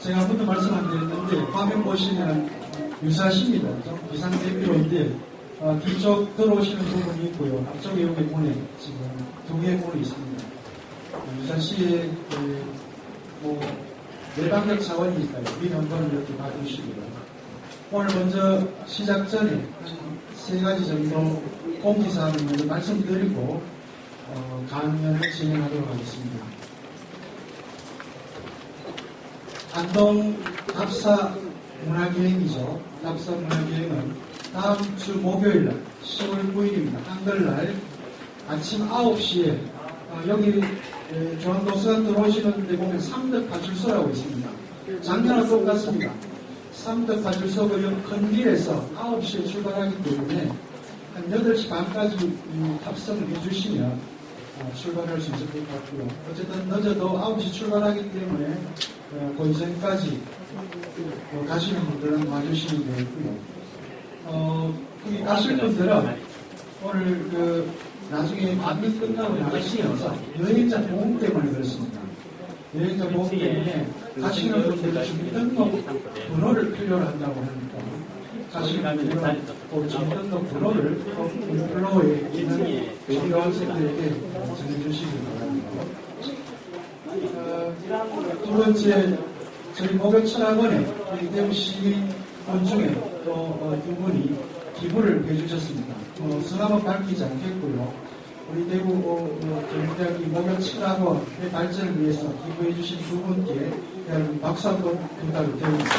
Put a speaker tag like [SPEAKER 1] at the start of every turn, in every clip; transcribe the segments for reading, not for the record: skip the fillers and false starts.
[SPEAKER 1] 제가 한 번도 말씀 안 드렸는데 화면 보시면 유사십니다. 비상대피로인데 뒤쪽 들어오시는 부분이 있고요. 앞쪽에 여기 문에 지금 두 개의 문이 있습니다. 유사시에 예방적 차원이니까요. 미리 한번 이렇게 봐주시고요. 오늘 먼저 시작 전에 세 가지 정도 공지사항을 먼저 말씀드리고 강연을 진행하도록 하겠습니다. 안동 답사 문화기행이죠. 답사 문화기행은 다음 주 목요일날 10월 9일입니다. 한글날 아침 9시에 여기 중앙도서관 들어오시는 데 보면 3덕 파출소라고 있습니다. 작년과 똑같습니다. 3덕 파출소가 큰 길에서 9시에 출발하기 때문에 한 8시 반까지 탑승을 해주시면 출발할 수 있을 것 같고요. 어쨌든 늦어도 9시 출발하기 때문에 그 이전까지 가시는 분들은 와주시면 되겠고요. 거기 가실 분들은 오늘 나중에 밤이 끝나고 나가시면서 여행자 보험 때문에 그렇습니다. 여행자 보험 때문에 가시는 분들은 주민등록 번호를 필요로 한다고 하니까 가시는 분들은 그 주민등록 번호를 플로어에 있는 중교학생들에게 전해주시기 바랍니다. 두 번째, 저희 목욕철학원에 대구 시민분 중에 또 두 분이 기부를 해주셨습니다. 성함은 밝히지 않겠고요. 우리 대구 경희대학교 목욕철학원의 발전을 위해서 기부해주신 두 분께 여러분 박수 한번 부탁을 드립니다.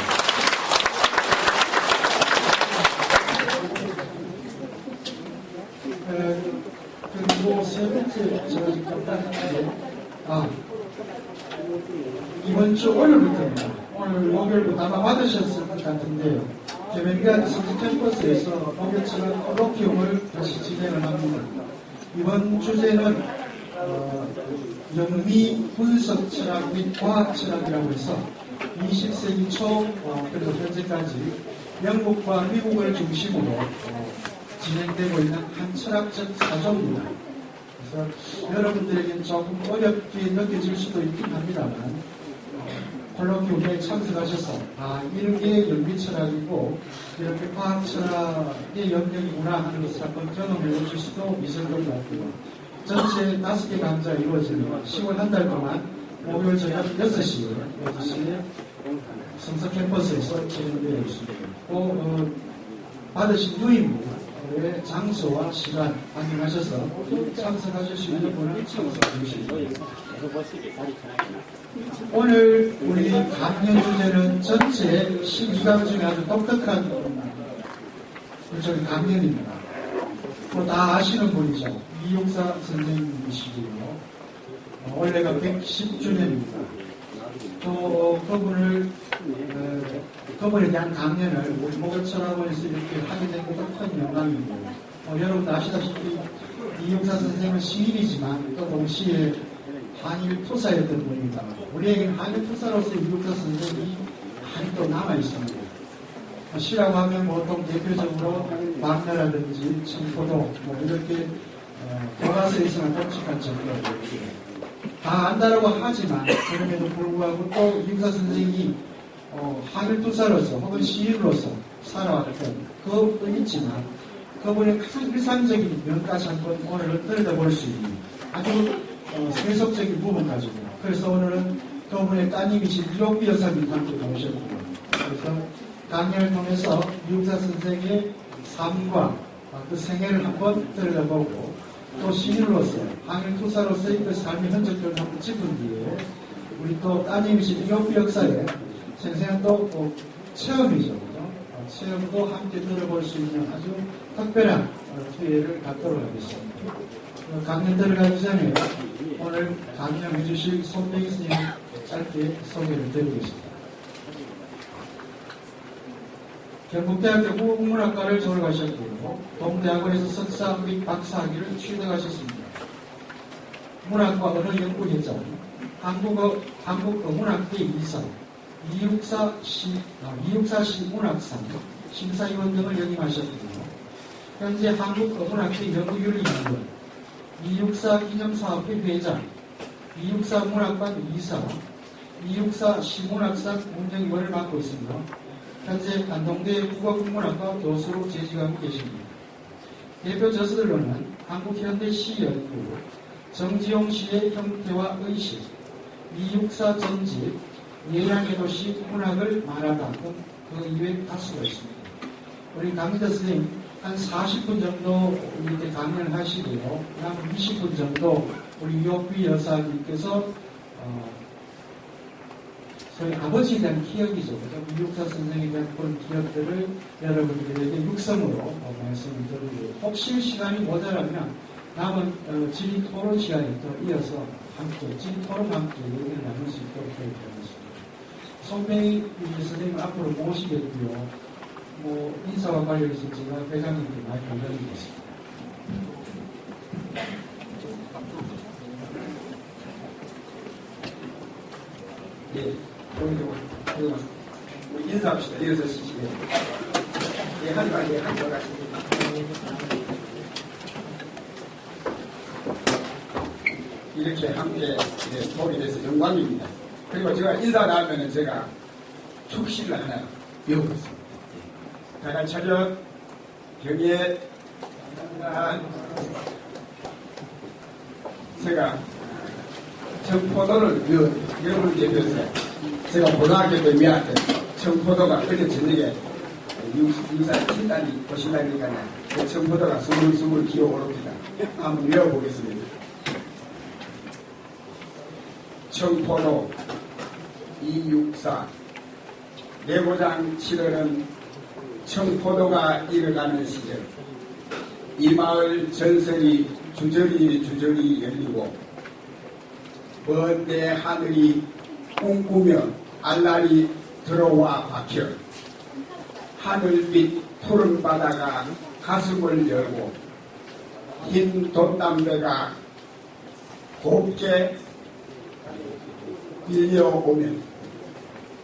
[SPEAKER 1] 그리고 세 번째 제가 지금 간단하게 이번 주 월요일부터입니다. 오늘 목요일부터 아마 받으셨을 것 같은데요. 개명대학 성지캠퍼스에서 목요일철학 콜로키움을 다시 진행을 합니다. 이번 주제는 영미 분석 철학 및 과학 철학이라고 해서 20세기 초 그리고 현재까지 영국과 미국을 중심으로 진행되고 있는 한 철학적 사조입니다. 그래서 여러분들에게는 조금 어렵게 느껴질 수도 있긴 합니다만 콜로키움에 참석하셔서 이런 게 영미철학이고 이렇게 과학철학의 영역이구나 하는 것을 한번 경험해 보실 수도 있을 것 같고요. 전체 5개 강좌가 이루어지는 10월 한 달 동안 목요일 저녁 6시에 성서 캠퍼스에서 진행되어 있습니다. 또 받으신 유인물의 장소와 시간 확인하셔서 참석하실 수 있는 분은 참석해 주시기 오늘 우리 강연 주제는 전체 12강 중에 아주 독특한 강연입니다. 다 아시는 분이죠. 이육사 선생님이시고요. 원래가 110주년입니다. 또 그분에 대한 강연을 우리 목욕철학원에서 이렇게 하게 된 것도 큰 영광이고 여러분도 아시다시피 이육사 선생님은 시인이지만 또 동시에 한일 투사였던 분입니다. 우리에게는 한일 투사로서 이육사 선생님이 많이 또 남아있습니다. 시라고 하면 보통 대표적으로 박나라든지 청포도 이렇게 교과서에서는 독특한 정보를 다 안다라고 하지만 그럼에도 불구하고 또 이육사 선생님이 한일 투사로서 혹은 시인으로서 살아왔던 그것도 있지만 그분의 가장 일상적인 면까지 한번 오늘 들여다볼 수 있는 아주 세속적인 부분 가지고 그래서 오늘은 그분의 따님이신 이옥비 여사님 함께 모셨고요. 그래서 강연을 통해서 이육사 선생의 삶과 그 생애를 한번 들여다보고 또 시인으로서 한일 투사로서의 그 삶의 흔적들을 한번 짚은 뒤에 우리 또 따님이신 이옥비 역사의 생생한 또 체험이죠. 체험도 함께 들어볼 수 있는 아주 특별한 기회를 갖도록 하겠습니다. 강연 들어가기 전에 오늘 강연해 주실 손병희 스님 짧게 소개를 드리겠습니다. 경북대학교 국문학과를 졸업하셨고 동대학원에서 석사 및 박사학위를 취득하셨습니다. 문학과 언어연구회장, 한국어문학회 이사, 이육사시 문학상, 심사위원 등을 역임하셨고요. 현재 한국어문학회 연구윤리위원, 이육사 기념사업회 회장, 이육사 문학관 이사, 이육사 시문학사 문정위원을 맡고 있습니다. 현재 안동대 국어국문학과 교수로 재직하고 계십니다. 대표 저서들로는 한국현대시연구, 정지용 시의 형태와 의식, 이육사 전집, 예양의 도시 문학을 말하다 등 그 이외 다수가 있습니다. 우리 강의자 선생님 한 40분 정도 이렇게 강연을 하시고요. 한 20분 정도 우리 유옥비 여사님께서 소위 아버지에 대한 기억이죠. 이육사 선생에 대한 그런 기억들을 여러분들에게 육성으로 말씀을 드리고, 혹시 시간이 모자라면 남은 질의 토론 시간에 또 이어서 함께 질의 토론과 함께 얘기를 나눌 수 있도록 계획하겠습니다. 송배희 선생님 앞으로 모시겠고요. 인사와 관련해서 제가 회장님께 많이 감사드리겠습니다.
[SPEAKER 2] 예, 우리 인사합시다. 일어서시시면. 예, 한가지 가십니다. 이렇게 함께 보게 돼서 영광입니다. 그리고 제가 인사 나오면은 제가 축시를 하나 배우겠습니다. 다같이 차렷, 경례, 제가 청포도를 여러분 대표해서 제가 고등학교 때 미안한데 청포도가 어제 저녁에 유사 친단이 보신다니까요. 그 청포도가 스물스물 기어오릅니다. 한번 외워보겠습니다. 청포도 264 내고장 7월은 청포도가 일어가는 시절 이 마을 전설이 주저리 열리고 먼데 하늘이 꿈꾸며 알랄이 들어와 박혀 하늘빛 푸른 바다가 가슴을 열고 흰 돛담배가 곱게 밀려오면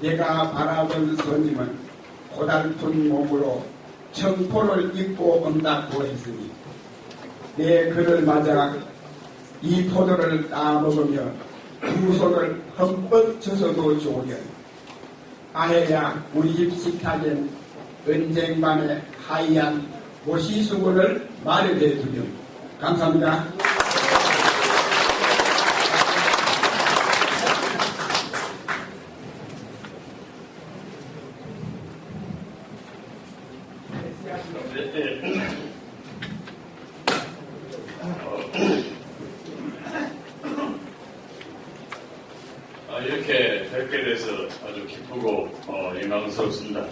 [SPEAKER 2] 내가 바라본 손님은 고달픈 몸으로 청포를 입고 온다고 했으니 내 그를 맞아 이 포도를 따먹으며 두 손을 흠뻑 젖어도 좋으련 아해야 우리 집 식탁엔 은쟁반의 하얀 모시수건을 마련해 두렴. 감사합니다.
[SPEAKER 3] 이렇게 뵙게 돼서 아주 기쁘고 영광스럽습니다.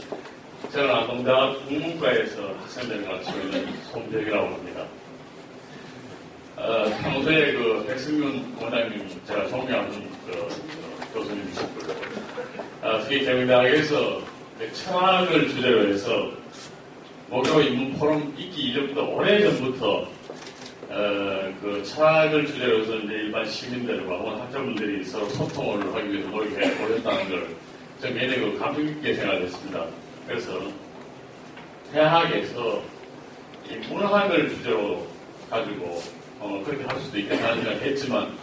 [SPEAKER 3] 저는 안동대학 국문과에서 학생들을 가르치고 있는 손재기라고 합니다. 평소에 백승윤 원장님 제가 존경하는 교수님이셨고요. 특히 경희대학에서 철학을 주제로 해서 목요 인문 포럼 있기 이전부터 오래전부터 철학을 주제로 해서 이제 일반 시민들과 혹은 학자분들이 서로 소통을 하기 위해서 노력해 오셨다는 걸 좀 매년 감명 깊게 생각했습니다. 그래서 대학에서 이 문학을 주제로 가지고 그렇게 할 수도 있겠다는 생각을 했지만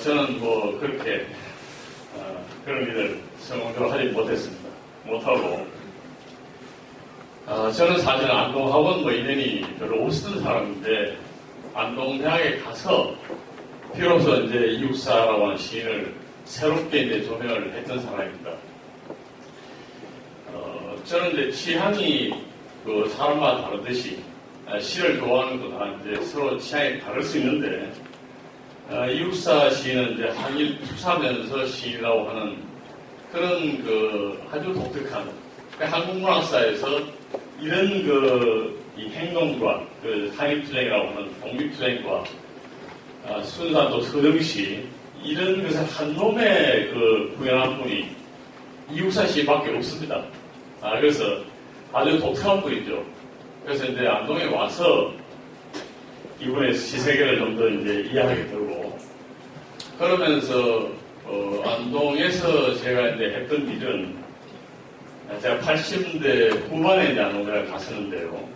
[SPEAKER 3] 저는 그렇게 그런 일을 성공적으로 하지 못하고 저는 사실 안동학원 인연이 별로 없었던 사람인데 안동대학에 가서 비로소 이제 이육사라고 하는 시인을 새롭게 이제 조명을 했던 사람입니다. 저는 이제 취향이 사람마다 다르듯이 시를 좋아하는 것도 다 이제 서로 취향이 다를 수 있는데 이육사 시인은 이제 한일 투사면서 시인이라고 하는 그런 아주 독특한 한국 문학사에서 이런 이 행동과 한일투쟁이라고 하는 독립투쟁과 순산도 서정시 이런 것을 한 놈에 구현한 분이 이육사 시밖에 없습니다. 그래서 아주 독특한 분이죠. 그래서 이제 안동에 와서 이분의 시세계를 좀 더 이제 이해하게 되고 그러면서 안동에서 제가 이제 했던 일은 제가 80년대 후반에 이제 안동대를 갔었는데요.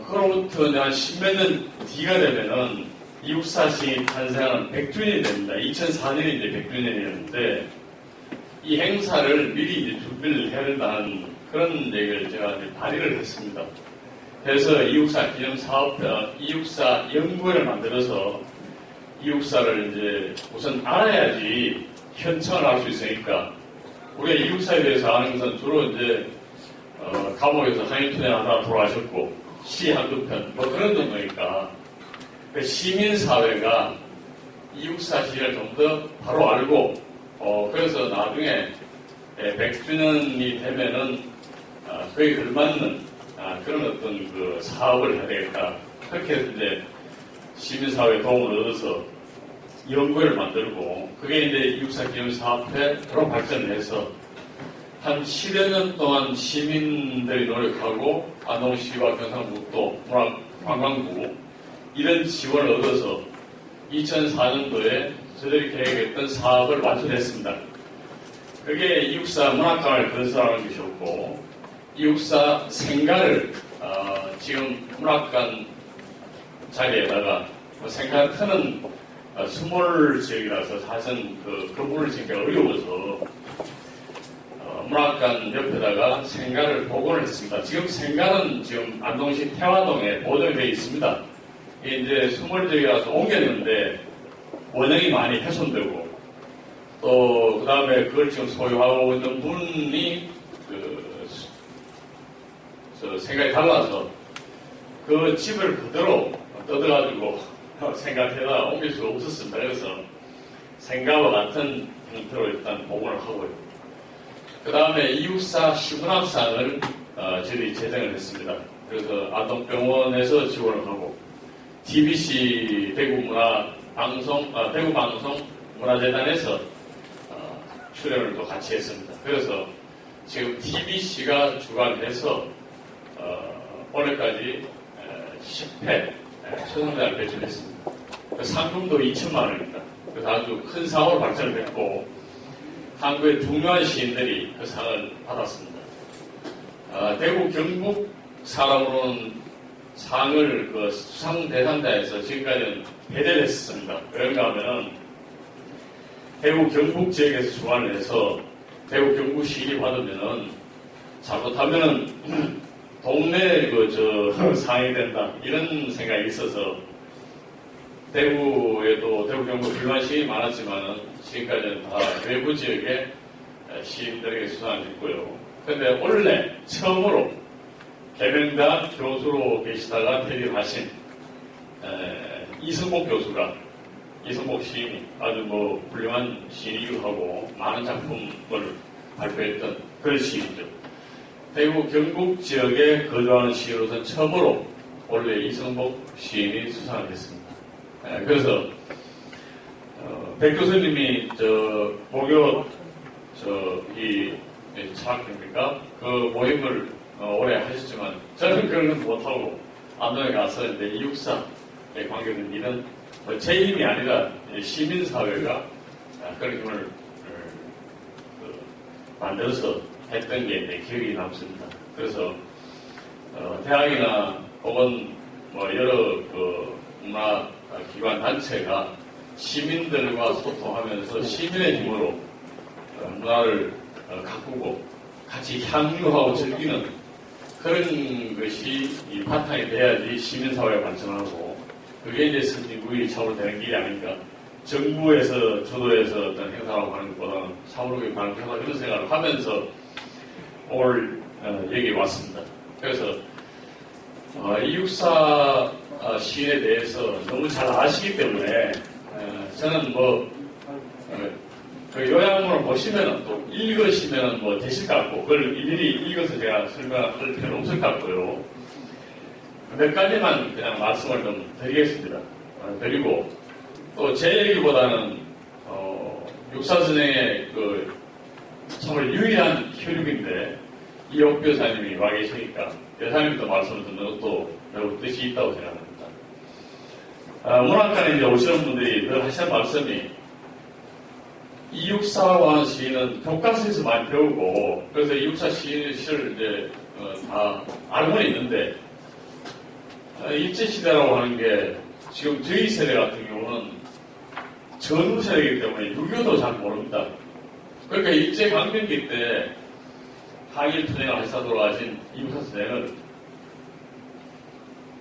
[SPEAKER 3] 그로부터 이제 한 10몇 년 뒤가 되면은 이육사 시인 탄생은 100주년이 됩니다. 2004년이 이제 100주년이었는데 이 행사를 미리 이제 준비를 해야 된다는 그런 얘기를 제가 이제 발의를 했습니다. 그래서 이육사 기념 사업, 이육사 연구회를 만들어서 이육사를 이제 우선 알아야지 현청을 할 수 있으니까 우리가 이육사에 대해서 아는 것은 주로 이제 감옥에서 한인투쟁 하다가 돌아가셨고 시 한두 편 뭐 그런 정도니까 그 시민사회가 이육사 시를 좀 더 바로 알고 그래서 나중에 100주년이 되면은 그에 걸맞는 그런 어떤 그 사업을 해야 되겠다. 그렇게 해서 이제 시민사회의 도움을 얻어서 연구회를 만들고 그게 이제 이육사 기념사업회로 발전을 해서 한 10여 년 동안 시민들이 노력하고 안동시와 경상북도 문화관광부 이런 지원을 얻어서 2004년도에 저들이 계획했던 사업을 완수했습니다. 그게 이육사 문학관을 건설하는 것이었고 이육사 생가를 지금 문학관 자리에다가 생가 트는 수몰 지역이라서 사실은 그 건물을 짓기가 어려워서 문학관 옆에다가 생가를 복원을 했습니다. 지금 생가는 지금 안동시 태화동에 보존이 되어 있습니다. 이게 이제 수몰 지역이라서 옮겼는데 원형이 많이 훼손되고 또 그 다음에 그걸 지금 소유하고 있는 분이 생각이 달라서 그 집을 그대로 뜯어가지고 생각해다 옮길 수가 없었습니다. 그래서 생각과 같은 형태로 일단 복원을 하고요. 그 다음에 이육사 시문학상을 저희들이 제정을 했습니다. 그래서 안동병원에서 지원을 하고 TBC 대구방송 문화재단에서 출연을 또 같이 했습니다. 그래서 지금 TBC가 주관해서 올해까지 10회 초상장을 배출했습니다. 상금도 2천만 원입니다. 그래서 아주 큰 상으로 발전을 했고 한국의 중요한 시인들이 그 상을 받았습니다. 대구 경북 사람으로는 상을 그 수상 대상자에서 지금까지는 배제를 했습니다. 그런가 하면은 대구 경북 지역에서 주관을 해서 대구 경북 시인이 받으면은 잘못하면은 동네 상이 된다 이런 생각이 있어서 대구에도 대구 경북 훌륭한 시인이 많았지만은 지금까지는 다 외부 지역의 시인들에게 수상을 했고요. 그런데 원래 처음으로 계명대학 교수로 계시다가 퇴직하신 이승복 교수가 이승복 시인이 아주 훌륭한 시인이기도 하고 많은 작품을 발표했던 그런 시인이죠. 대구 경북 지역에 거주하는 시인으로서 처음으로 원래 이승복 시인이 수상을 했습니다. 그래서 백 교수님이 목요 차학입니까? 그 모임을 오래 하셨지만 저는 그런 건 못하고 안동에 가서 이제 이육사에 관계된 일은 제 힘이 아니라 시민사회가 그런 힘을 만들어서 했던 게 이제 기억이 남습니다. 그래서 대학이나 혹은 여러 문화기관 단체가 시민들과 소통하면서 시민의 힘으로 문화를 가꾸고 같이 향유하고 즐기는 그런 것이 이 바탕이 돼야지 시민사회가 발전하고 그게 이제 선진국이 차오로 되는 길이 아닌가. 정부에서 주도해서 어떤 행사라고 하는 것보다는 차오로 가는 행사 그런 생각을 하면서 오늘 여기 왔습니다. 그래서 이육사 시인에 대해서 너무 잘 아시기 때문에 저는 그 요약문을 보시면 또 읽으시면 되실 것 같고 그걸 일일이 읽어서 제가 설명할 필요는 없을 것 같고요. 몇 가지만 그냥 말씀을 좀 드리겠습니다. 그리고 또 제 얘기보다는 육사선생의 정말 유일한 혈육인데 이옥 여사님이 와 계시니까 여사님도 말씀을 듣는 것도 매우 뜻이 있다고 생각합니다. 문학관에 이제 오시는 분들이 늘 하시는 말씀이 이육사와 시인은 교과서에서 많이 배우고 그래서 이육사 시를 이제 다 알고는 있는데 일제시대라고 하는 게 지금 저희 세대 같은 경우는 전후 세대이기 때문에 6.25도 잘 모릅니다. 그러니까 일제강점기 때 항일 투쟁을 하시다 돌아가신 이육사 선생을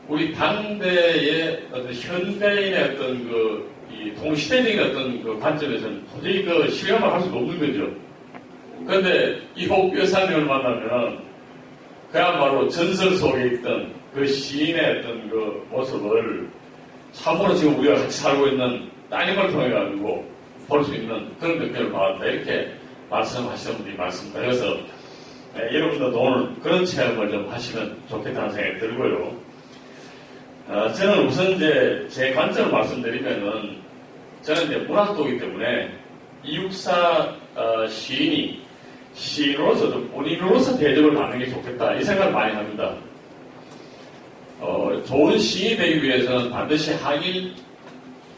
[SPEAKER 3] 우리 당대의 어떤 현대인의 어떤 이 동시대적인 어떤 그 관점에서는 도저히 그 실감을 할 수가 없는 거죠. 그런데 이옥 여사님을 만나면 그야말로 전설 속에 있던 그 시인의 어떤 그 모습을 참으로 지금 우리가 같이 살고 있는 따님을 통해 가지고 볼 수 있는 그런 느낌을 받았다. 이렇게 말씀하시는 분들이 많습니다. 그래서 여러분들도 오늘 그런 체험을 좀 하시면 좋겠다는 생각이 들고요. 저는 우선 이제 제 관점을 말씀드리면은 저는 이제 문학도이기 때문에 이육사 시인이 시인으로서 좀 본인으로서 대접을 받는 게 좋겠다 이 생각을 많이 합니다. 좋은 시인이 되기 위해서는 반드시 항일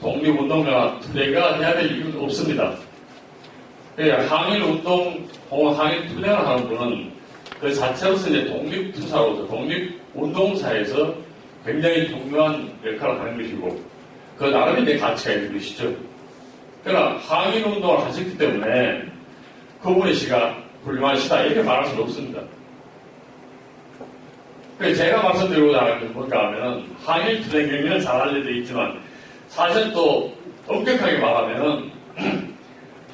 [SPEAKER 3] 독립운동가나 투쟁가 해야 될 이유는 없습니다. 항일운동 혹은 항일 투쟁을 하는 분은 그 자체로서 이제 독립투사로서 독립운동사에서 굉장히 중요한 역할을 하는 것이고 그 나름의 내 가치가 있는 것이죠. 그러나 항일운동을 하셨기 때문에 그분의 시가 훌륭하시다 이렇게 말할 수는 없습니다. 그래서 제가 말씀드리고자 하는 건 뭔가 하면은 항일 투쟁 경위는 잘 알려져 있지만 사실 또 엄격하게 말하면은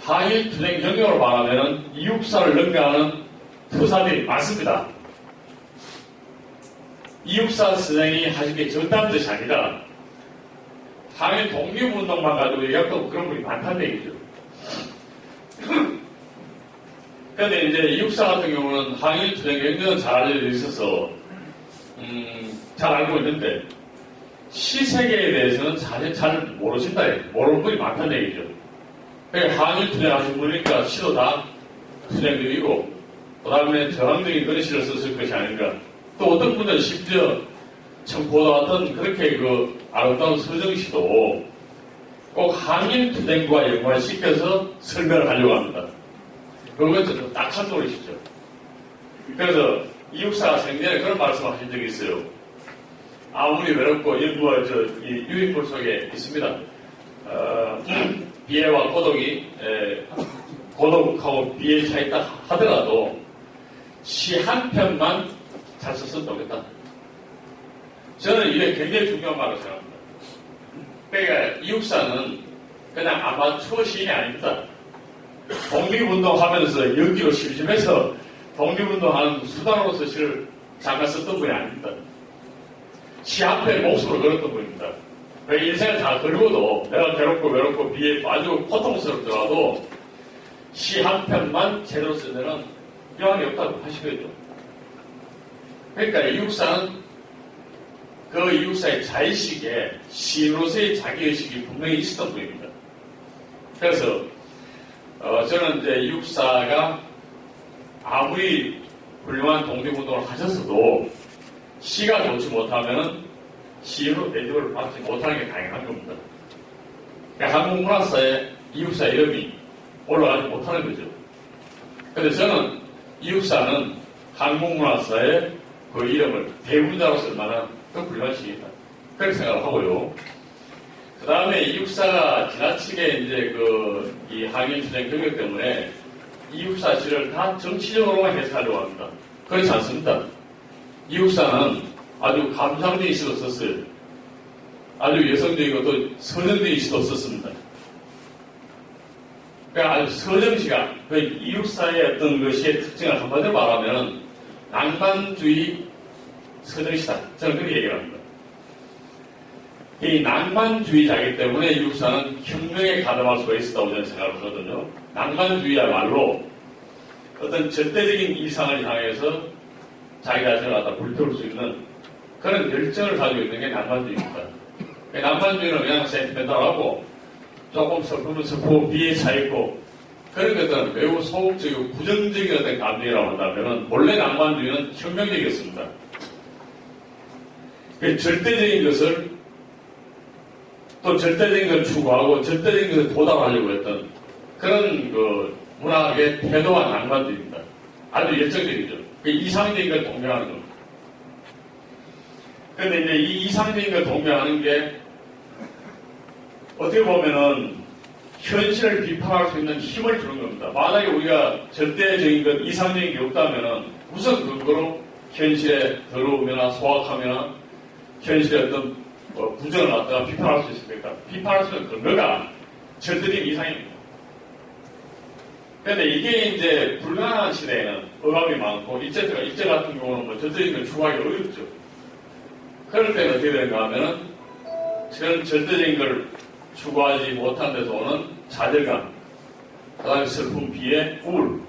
[SPEAKER 3] 항일 투쟁 경력으로 말하면은 이육사를 능가하는 투사들이 많습니다. 이육사 선생이 하신 게 적다는 뜻이 아니라 항일 독립운동만 가지고 얘기하고 그런 분이 많다는 얘기죠. 그런데 이제 이육사 같은 경우는 항일 투쟁 경력은 잘 알려져 있어서 잘 알고 있는데 시세계에 대해서는 사실 잘 모르신다. 모르는 분이 많다는 얘기죠. 그러니까 항일 투쟁하신 분이니까 시도 다 투쟁들이고 그 다음에 저항적인 그런 시를 썼을 것이 아닌가. 또 어떤 분들은 심지어 청포도 같은 그렇게 그 아름다운 서정시도 꼭 항일 투쟁과 연관시켜서 설명을 하려고 합니다. 그건 좀 딱한 노릇이죠. 그래서 이육사가 생전에 그런 말씀을 하신 적이 있어요. 아무리 외롭고 연구와 이 유인물 속에 있습니다. 비애와 고독이 고독하고 비애의 차이 있다 하더라도 시 한 편만 잘 썼으면 좋겠다. 저는 이게 굉장히 중요한 말로 생각합니다. 그러니까 이육사는 그냥 아마추어 시인이 아닙니다. 독립운동 하면서 연기로 심심해서 독립운동하는 수단으로서 시를 잠깐 썼던 분이 아닙니다. 시 한 편에 목숨을 걸었던 분입니다. 인생을 다 걸고도 내가 괴롭고 외롭고 비에 아주 고통스럽더라도 시 한 편만 제대로 쓰면은 여한이 없다고 하시거든요. 그러니까 이육사는 그 이육사의 자의식에 시인으로서의 자기의식이 분명히 있었던 분입니다. 그래서 저는 이제 이육사가 아무리 훌륭한 독립운동을 하셨어도 시가 좋지 못하면은 시인으로 대접을 받지 못하는 게 당연한 겁니다. 그러니까 한국 문화사에 이육사 이름이 올라가지 못하는 거죠. 그런데 저는 이육사는 한국 문화사에 그 이름을 대문자로 쓸 만한 그 훌륭한 시인이다. 그렇게 생각을 하고요. 그 다음에 이육사가 지나치게 이제 이 항일 투쟁 경력 때문에 이육사 시를 다 정치적으로만 해석하려고 합니다. 그렇지 않습니다. 이육사는 아주 감상적인 시도 썼어요. 아주 여성적이고 또 서정적인 시도 썼습니다. 그러니까 아주 서정시가 그 이육사의 어떤 그 시의 특징을 한마디로 말하면 낭만주의 서정시다. 저는 그렇게 얘기를 합니다. 이 낭만주의자이기 때문에 이육사는 혁명에 가담할 수가 있었다고 저는 생각을 하거든요. 낭만주의야말로 어떤 절대적인 이상을 향해서 자기 자신을 갖다 불태울 수 있는 그런 열정을 가지고 있는 게 낭만주의입니다. 낭만주의는 그냥 센티멘탈하고 조금 슬프면 슬프고 비에 차있고 그런 것들은 매우 소극적이고 부정적인 어떤 감정이라고 한다면 본래 낭만주의는 혁명적이었습니다. 절대적인 것을 또 절대적인 것을 추구하고 절대적인 것을 도달하려고 했던 그런 그 문학의 태도와 낭만주의입니다. 아주 열정적이죠. 이상적인 걸 동경하는 겁니다. 그런데 이제 이 이상적인 걸 동경하는 게 어떻게 보면은 현실을 비판할 수 있는 힘을 주는 겁니다. 만약에 우리가 절대적인 것, 이상적인 게 없다면은 무슨 근거로 현실에 들어오거나 소확하거나 현실의 어떤 부정을 갖다가 비판할 수 있습니까? 비판할 수 있는 근거가 절대적인 이상입니다. 그런데 이게 이제 불가능한 시대에는 억압이 많고 일제 같은 경우는 뭐 절대적인 걸 추구하기 어렵죠. 그럴 때는 어떻게 되는가 하면은 그런 절대적인 걸 추구하지 못한 데서 오는 좌절감, 그다음에 슬픔, 비애, 우울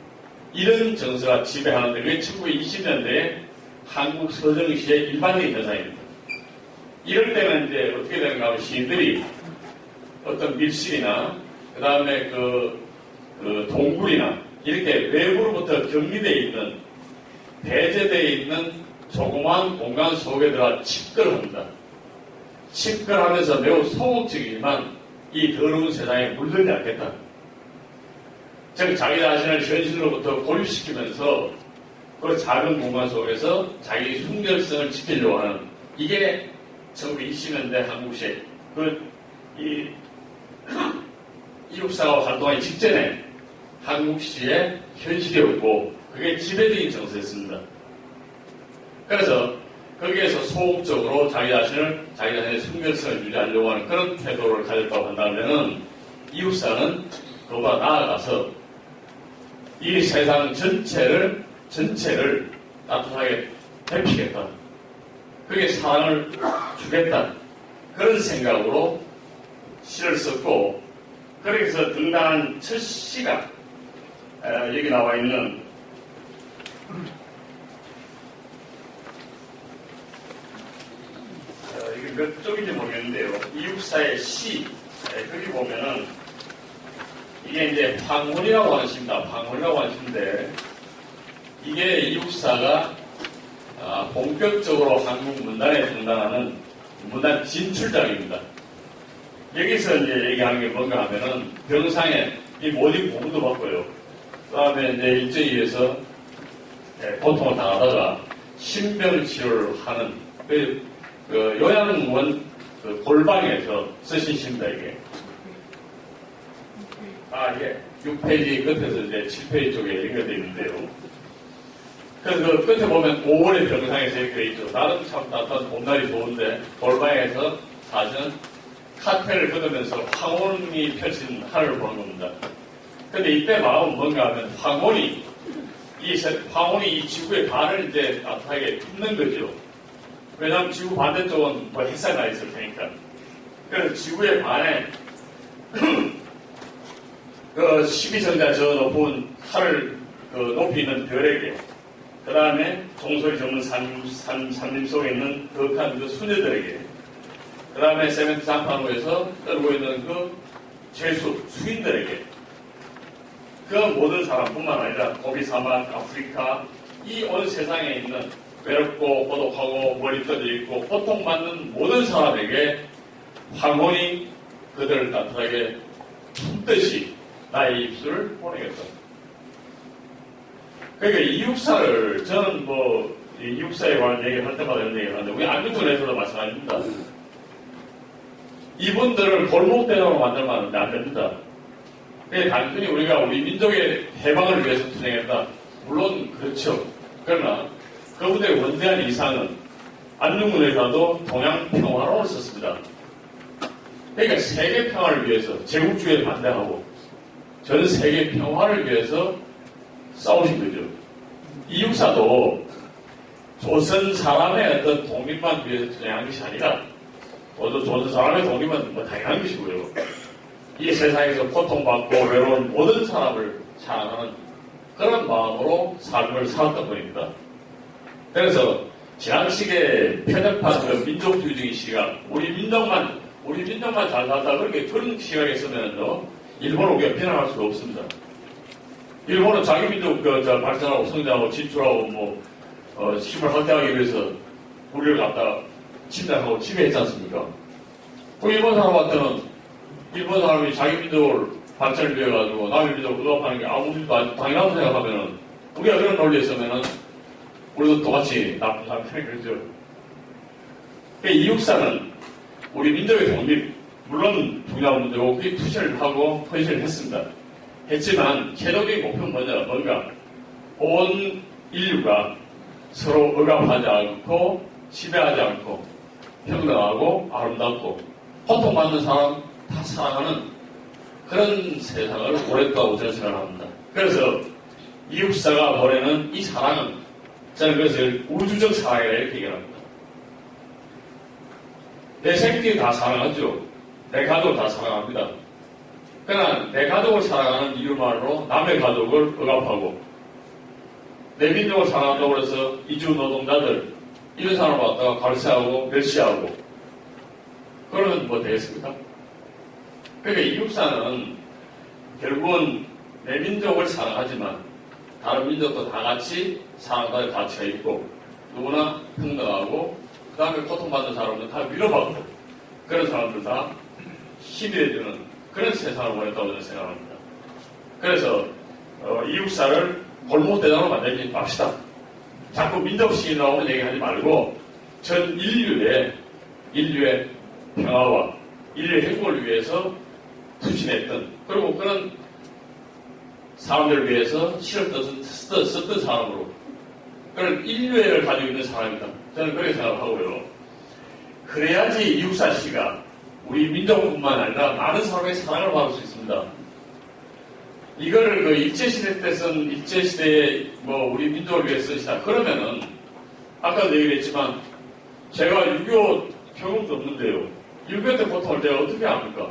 [SPEAKER 3] 이런 정서가 지배하는데 그게 1920년대에 한국 서정시의 일반적인 현상입니다. 이럴 때는 이제 어떻게 되는가 하면 시인들이 어떤 밀실이나 그 다음에 그 동굴이나 이렇게 외부로부터 격리되어 있는 배제되어 있는 조그마한 공간 속에 들어가 칩걸합니다. 칩걸하면서 매우 소극적이지만 이 더러운 세상에 물들지 않겠다. 즉 자기 자신을 현실로부터 고립시키면서 그 작은 공간 속에서 자기 순결성을 지키려고 하는 이게 1920년대 한국시의 이육사가 활동하기 직전에 한국시의 현실이었고 그게 지배적인 정서였습니다. 그래서 거기에서 소극적으로 자기 자신의 순결성을 유지하려고 하는 그런 태도를 가졌다고 한다면은 이육사는 그보다 나아가서 이 세상 전체를 따뜻하게 데피겠다. 그게 사랑을 주겠다. 그런 생각으로 시를 썼고 그래서 등단한 첫 시가 여기 나와 있는 이게 몇 쪽인지 모르겠는데요. 이육사의 시 거기 보면은 이게 이제 황혼이라고 하는 시입니다. 황혼이라고 하는 시인데 이게 이육사가 본격적으로 한국 문단에 등단하는 문단 진출작입니다. 여기서 이제 얘기하는 게 뭔가 하면은 병상에 이 모든 공부도 받고요. 그 다음에 이제 일정에 의해서 고통을 당하다가 신병 치료를 하는 그 요양원 골방에서 쓰신 시입니다, 이게. 이게 6페이지 끝에서 이제 7페이지 쪽에 연결되어 있는데요. 그래서 그 끝에 보면 5월의 병상에서 이렇게 되어 있죠. 나름 참 따뜻한 봄날이 좋은데 골방에서 사실은 카페를 걷으면서 황혼이 펼친 하늘을 보는 겁니다. 근데 이때 마음은 뭔가 하면 황혼이 이 지구의 반을 이제 따뜻하게 굽는 거죠. 왜냐하면 지구 반대쪽은 뭐 햇살 나 있을 테니까. 그래서 지구의 반에 그 12성자 저 높은 하늘 높이 있는 별에게 그 다음에 종소리 적는 산림 속에 있는 거룩한 그 수녀들에게 그 다음에 세멘트 장판 위에서 떨고 있는 그 수인들에게 그 모든 사람뿐만 아니라 고비 사막, 아프리카 이 온 세상에 있는 외롭고 고독하고 머리 떠져 있고 고통받는 모든 사람에게 황혼이 그들을 따뜻하게 품듯이 나의 입술을 보내겠다. 그러니까 이육사를 저는 이육사에 관한 얘기를 할 때마다 이런 얘기를 하는데 우리 안중근에서도 마찬가지입니다. 이분들을 골목대장으로 만들면 안 됩니다. 그게 단순히 우리 민족의 해방을 위해서 투쟁했다. 물론 그렇죠. 그러나 그분들의 원대한 이상은 안중근 의사도 동양 평화론을 썼습니다. 그러니까 세계 평화를 위해서 제국주의에 반대하고 전 세계 평화를 위해서 싸우신 거죠. 이육사도 조선 사람의 어떤 독립만 위해서 투쟁한 것이 아니라 조선 사람의 독립은 뭐 당연한 것이고요. 이 세상에서 고통받고 외로운 모든 사람을 사랑하는 그런 마음으로 삶을 살았던 분입니다. 그래서 지나치게 편협한 그 민족주의적인 시각, 우리 민족만 잘 살다 그런 시각에 있으면요, 일본을 우리가 비난할 수가 없습니다. 일본은 자기 민족 발전하고 성장하고 진출하고 힘을 확대하기 위해서 우리를 갖다가 침략하고 지배했지 않습니까? 그 일본 사람한테는 일본 사람이 자기 민족을 발전을 위해 가지고 남의 민족을 구독하는 게 아무 일도 아주 당연하다고 생각하면은 우리가 그런 논리에 있으면은 우리도 똑같이 나쁜 사람이 그러죠. 이육사는 우리 민족의 독립, 물론 중요한 문제고 그 투시를 하고 헌신을 했습니다. 했지만 최종적인 목표는 뭔가 온 인류가 서로 억압하지 않고 지배하지 않고 평등하고 아름답고 고통받는 사람 다 사랑하는 그런 세상을 오랫동안 저는 생각합니다. 그래서 이육사가 보내는 이 사랑은 저는 그것을 우주적 사랑이라 이렇게 얘기합니다. 내 생기를 다 사랑하죠. 내 가족을 다 사랑합니다. 그러나 내 가족을 사랑하는 이유만으로 남의 가족을 억압하고 내 민족을 사랑한다고 해서 이주 노동자들 이런 사람을 갖다가 갈세하고 멸시하고 그러면 뭐 되겠습니까? 그러니까 이육사는 결국은 내 민족을 사랑하지만 다른 민족도 다 같이 사랑받을 가치가 있고 누구나 평등하고 그 다음에 고통받는 사람은 다 위로받고 그런 사람들 다 힘이 되는 그런 세상을 원했다고 저는 생각합니다. 그래서 이육사를 골목대장으로 만들지 맙시다. 자꾸 민족식이 나오는 얘기하지 말고 전 인류의 평화와 인류의 행복을 위해서 투신했던 그리고 그런 사람들을 위해서 실을 썼던 사람으로 그런 인류애를 가지고 있는 사람입니다. 저는 그렇게 생각하고요. 그래야지 이육사 씨가 우리 민족뿐만 아니라 많은 사람의 사랑을 받을 수 있습니다. 이거를 그 일제시대 때 쓴 일제시대에 뭐 우리 민족을 위해 쓰시다 그러면은 아까도 얘기를 했지만 제가 6.25 경험도 없는데요. 6.25 때 고통을 제가 어떻게 압니까?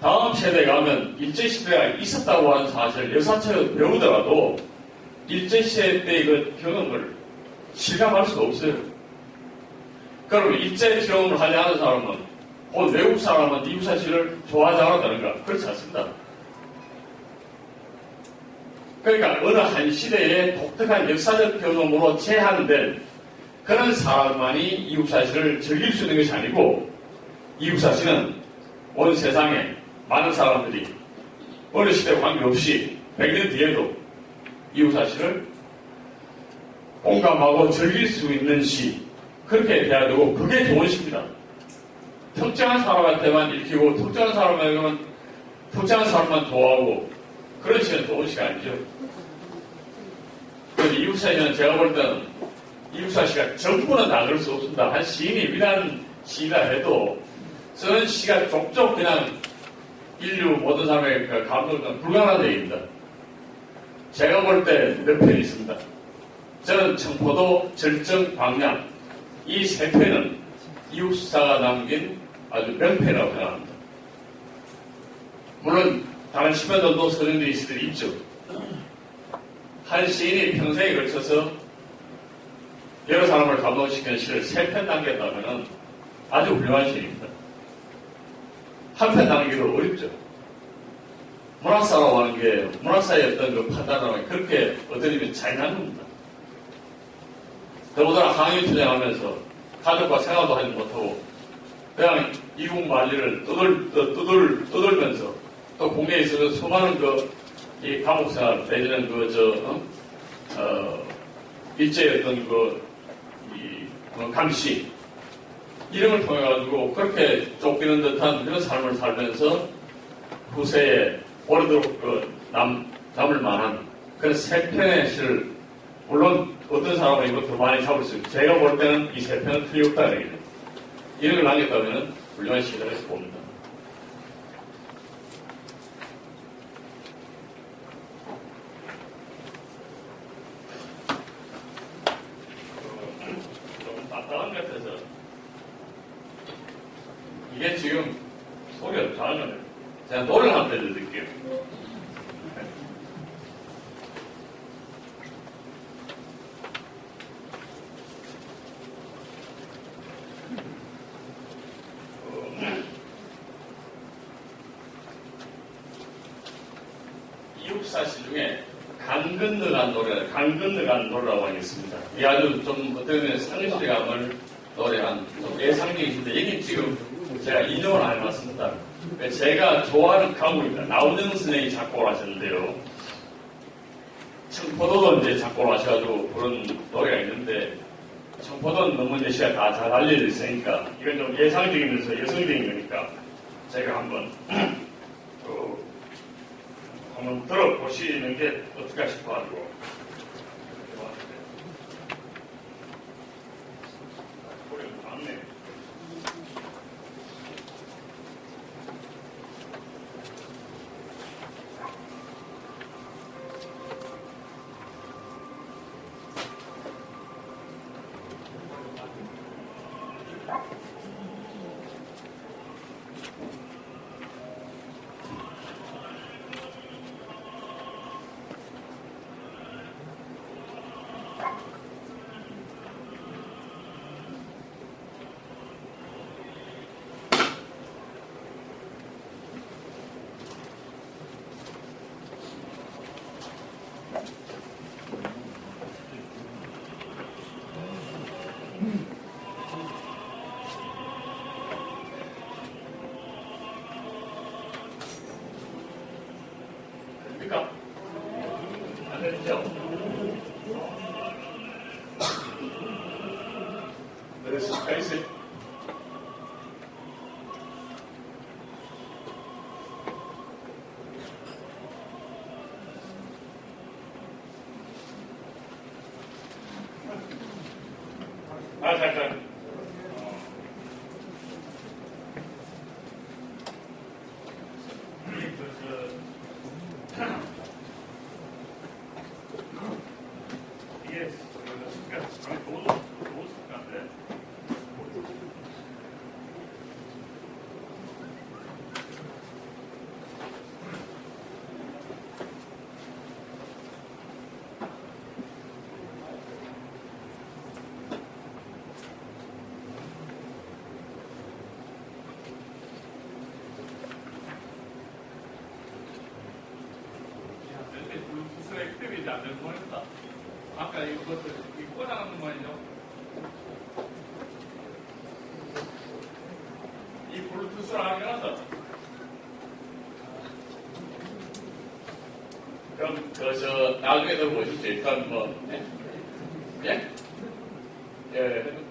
[SPEAKER 3] 다음 세대에 가면 일제시대가 있었다고 하는 사실을 역사책을 배우더라도 일제시대 때의 그 경험을 실감할 수가 없어요. 그러면 일제 경험을 하지 않은 사람은 곧 외국 사람은 이육사 씨를 좋아하지 않았다는가? 그렇지 않습니다. 그러니까 어느 한 시대의 독특한 역사적 경험으로 제한된 그런 사람만이 이육사 씨를 즐길 수 있는 것이 아니고 이육사 씨는 온 세상에 많은 사람들이 어느 시대 관계없이 100년 뒤에도 이육사 씨를 공감하고 즐길 수 있는 시 그렇게 돼야 되고 그게 좋은 시입니다. 특정한 사람한테만 읽히고 특정한 사람에게만 특정한 사람만 좋아하고 그런 시는 좋은 시가 아니죠. 그래서 이육사 씨는 제가 볼 때는 이육사 씨가 전부는 다 그럴 수 없습니다. 한 시인이 위대한 시가 해도 쓰는 시가 족족 그냥 인류 모든 사람의 감동은 불가능한 얘기입니다. 제가 볼 때 몇 편이 있습니다. 저는 청포도, 절정, 광량 이 세 편은 이육사가 남긴 아주 명패라고 생각합니다. 물론 다른 10편 정도 서정들이 시들이 있죠. 한 시인이 평생에 걸쳐서 여러 사람을 감동시키는 시를 3편 남겼다면 아주 훌륭한 시입니다. 한 편 남기도 어렵죠. 문학사라고 하는 게 문학사의 어떤 그 판단을 그렇게 어떤 의미는 잔인한 겁니다. 더군다나 항일 투쟁하면서 가족과 생활도 하지 못하고 그냥 이국 만리를 떠들면서 또 국내에 있어서 수많은 이 감옥 생활 내지는 일제의 어떤 감시 이런 걸 통해 가지고 그렇게 쫓기는 듯한 그런 삶을 살면서 후세에 오래도록 남을 만한 그런 세 편의 시를 물론 어떤 사람은 이것도 많이 잡을 수 있고 제가 볼 때는 이 세 편은 틀림없다 이렇게 이런 걸 남겼다면 훌륭한 시가 될수 봅니다. 좀 답답한 것 같아서 이게 지금 소리가 잘하잖아요. 제가 노래를 한 번 들려드릴게요. 이육사 시 중에 강 건너간 노래라고 하겠습니다. 이 아주 좀 어떻게 보면 상실감을 노래한 좀 예상적이신데 여기 지금 제가 인용을 안 해놨습니다. 제가 좋아하는 가곡입니다. 나훈영 선생님이 작곡을 하셨는데요. 청포도도 이제 작곡을 하셔가지고 그런 노래가 있는데 청포도는 너무 이제 시가 다 잘 알려져 있으니까 이건 좀 예상적이면서 여성적인 거니까 제가 한번 한번 들어보시는 게 어떨까 싶어가지고. 됩니까? 안 되죠? 그랬을까 있어요? 잠깐. 이게 좋은 습관인데. 블루투스가 액티브이지 안 되는 거니까 아까 이것도 꽂아놓는 거아니죠? 이 블루투스를 하면서 그럼 나중에 들어보시죠. 일단 예? 예, 핸드폰.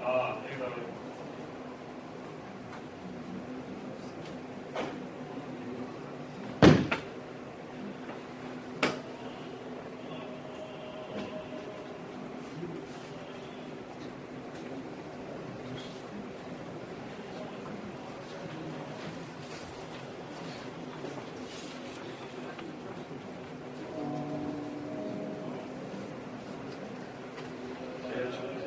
[SPEAKER 3] 여기다 제일 좋은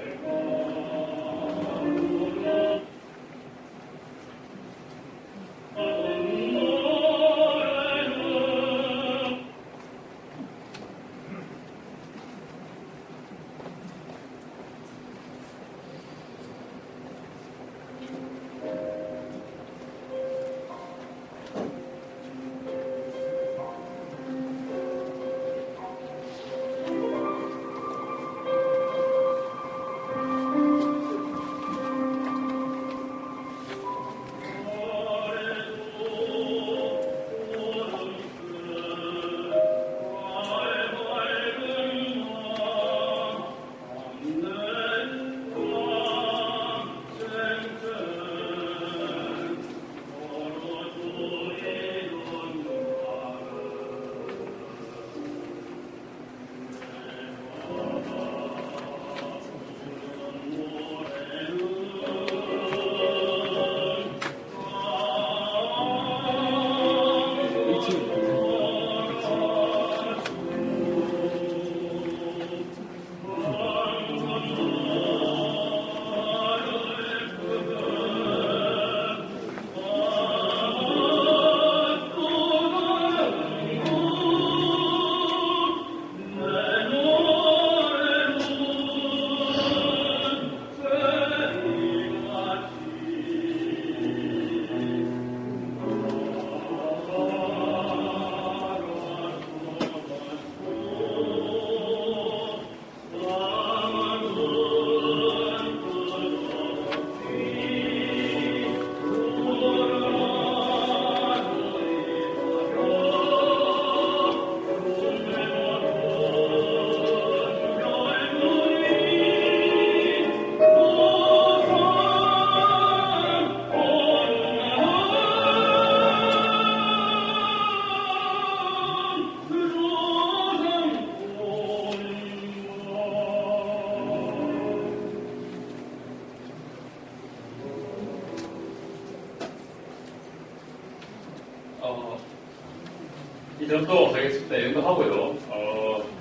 [SPEAKER 3] 이 정도 하겠습니다. 이 정도 하고요.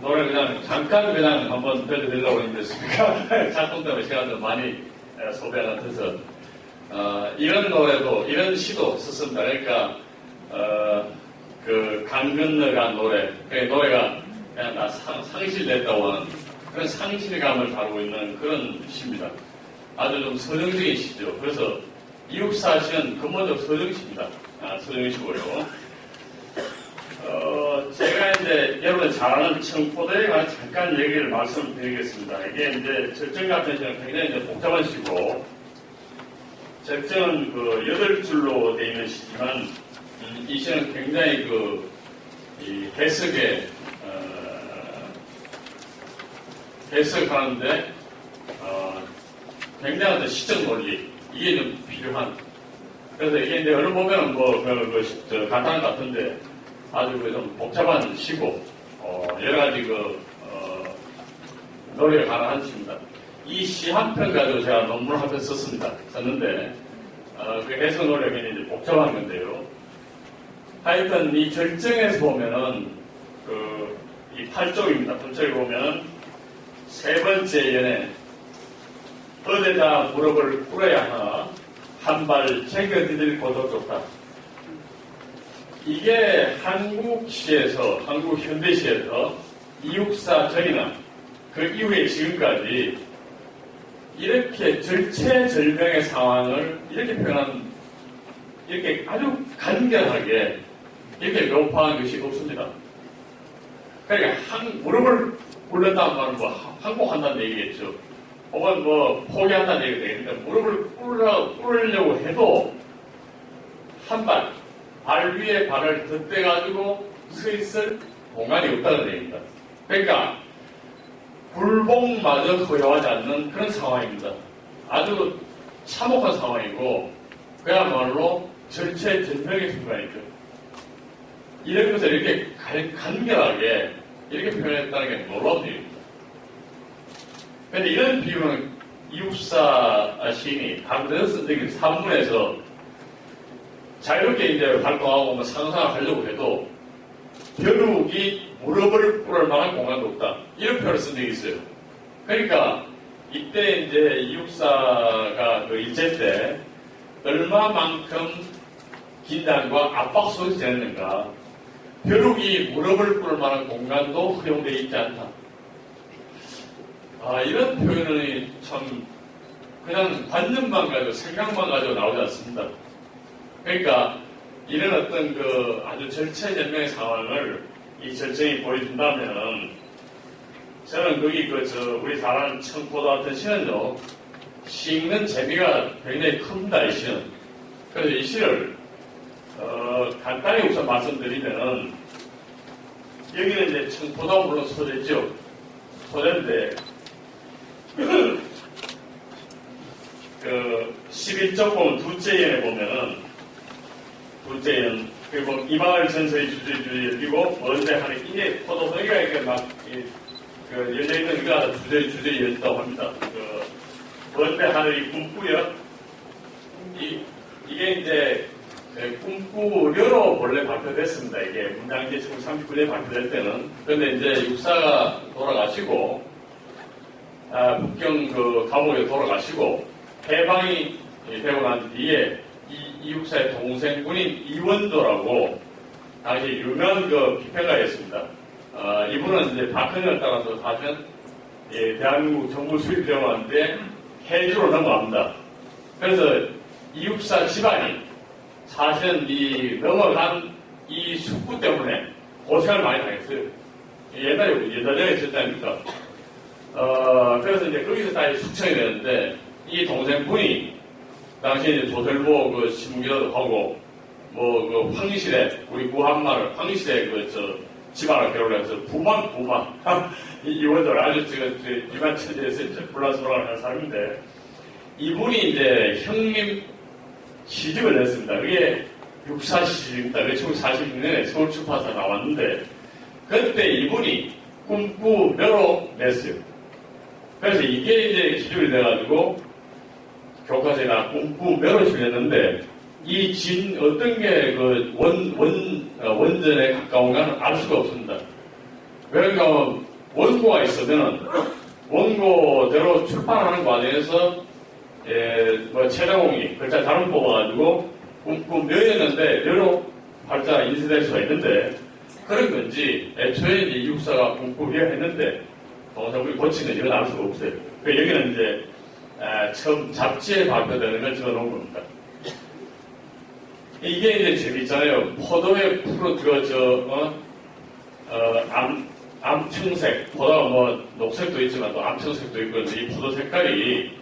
[SPEAKER 3] 노래 그냥 잠깐 그냥 한번 들려드리려고 했는데, 작품 때문에 시간을 많이 소비한 것 같아서, 이런 노래도, 이런 시도 썼습니다. 그러니까, 강 건너간 노래, 그 노래가 그냥 나 상실됐다고 하는 그런 상실감을 다루고 있는 그런 시입니다. 아주 좀 서정적인 시죠. 그래서 이육사 시는 근본적으로 서정시입니다. 서정시고요. 제가 이제 여러분 잘 아는 청포도에 관해 잠깐 얘기를 말씀드리겠습니다. 이게 이제 절정 같은 시는 굉장히 이제 복잡한 시고, 절정은 8줄로 되어 있는 시지만, 이 시는 굉장히 이 해석하는데, 굉장한 시적 논리, 이게 좀 필요한. 그래서 이게 이제 얼른 보면 간단한 것 같은데, 아주 좀 복잡한 시고, 여러 가지 논리가 가능한 시입니다. 이 시 한 편 가지고 제가 논문을 한 편 썼는데, 그 해석 논리가 굉장히 이제 복잡한 건데요. 하여튼 이 절정에서 보면은, 이 8쪽입니다. 8쪽에 보면은, 세 번째 연에, 어디다 무릎을 꿇어야 하나, 한 발 챙겨드릴 곳도 좋다. 이게 한국 시에서, 한국 현대시에서 이육사 전이나 그 이후에 지금까지 이렇게 절체절명의 상황을 이렇게 표현한, 이렇게 아주 간결하게 이렇게 묘파한 것이 없습니다. 그러니까 무릎을 꿇는다는 말은 항복한다는 얘기겠죠. 혹은 포기한다는 얘기가 되겠는데, 무릎을 꿇으려고 해도 발 위에 발을 덧대가지고 서 있을 공간이 없다는 얘기입니다. 그러니까 굴복마저 허용하지 않는 그런 상황입니다. 아주 참혹한 상황이고, 그야말로 절체절명의 순간이죠. 이런 것을 이렇게 간결하게 이렇게 표현했다는 게 놀라운 일입니다. 그런데 이런 비유는 이육사 시인이 다른 쓴 산문에서 자유롭게 이제 활동하고 상상을 하려고 해도 벼룩이 무릎을 꿇을 만한 공간도 없다. 이런 표현을 쓴 적이 있어요. 그러니까 이때 이제 이육사가 일제 때 얼마만큼 긴장과 압박 속에서 지냈는가. 벼룩이 무릎을 꿇을 만한 공간도 허용되어 있지 않다. 이런 표현이 참 그냥 관념만 가지고 생각만 가지고 나오지 않습니다. 그러니까 이런 어떤 아주 절체절명의 상황을 이 절정이 보여준다면, 저는 우리 잘 아는 청포도 같은 시는요, 시 읽는 재미가 굉장히 큽니다, 이 시는. 그래서 이 시를 간단히 우선 말씀드리면은, 여기는 이제 청포도가 물론 소재죠. 소재인데 11쪽 보면 둘째 연에 보면은, 둘째 연, 그리고 이마을 전서의 주저리 열리고 먼데 하는, 이게 포도송이가 이렇게 열려있는 이가 주저리 열렸다고 합니다. 먼데 하늘이 꿈꾸여, 이게 이제 꿈꾸려로 본래 발표됐습니다. 이게 문장제 1939년에 발표될 때는. 그런데 이제 육사가 돌아가시고, 북경 감옥에 돌아가시고, 해방이 되고 난 뒤에 이 육사의 동생분인 이원도라고 당시 유명한 비평가였습니다. 이분은 이제 박헌영을 따라서 사실은 대한민국 정부 수입병원인데 해주로 넘어갑니다. 그래서 이 육사 집안이 사실은 넘어간 이 숙부 때문에 고생을 많이 당했어요. 옛날에 있었지 않습니까? 그래서 이제 거기서 다시 숙청이 되는데, 이 동생분이 당시에 이제 조설보 신문기라도 하고, 황실에, 우리 구한말, 황실에 집안을 개로해서 부만. 이원들 아주 일반 천재에서 불란소랑을 하는 사람인데, 이분이 이제 형님 시집을 냈습니다. 그게 육사 시집입니다. 그게 1946년에 서울출판사 나왔는데, 그때 이분이 꿈꾸며로 냈어요. 그래서 이게 이제 기준이 돼가지고 교과서에다 꿈꾸며로 실렸는데, 이 어떤 게 그 원전에 가까운가는 알 수가 없습니다. 그러니까 원고가 있으면은 원고대로 출판하는 과정에서 뭐 최다공이 글자 잘못 뽑아가지고 묘였는데 묘로 발자 인쇄될 수가 있는데 그런 건지 애초에 이제 이육사가 꿈꾸려 했는데 동사물이 고치는 이건 알 수가 없어요. 여기는 이제 처음 잡지에 발표되는 걸 적어놓은 겁니다. 이게 이제 재밌잖아요. 포도에 암청색, 포도가 뭐 녹색도 있지만 또 암청색도 있고 이 포도 색깔이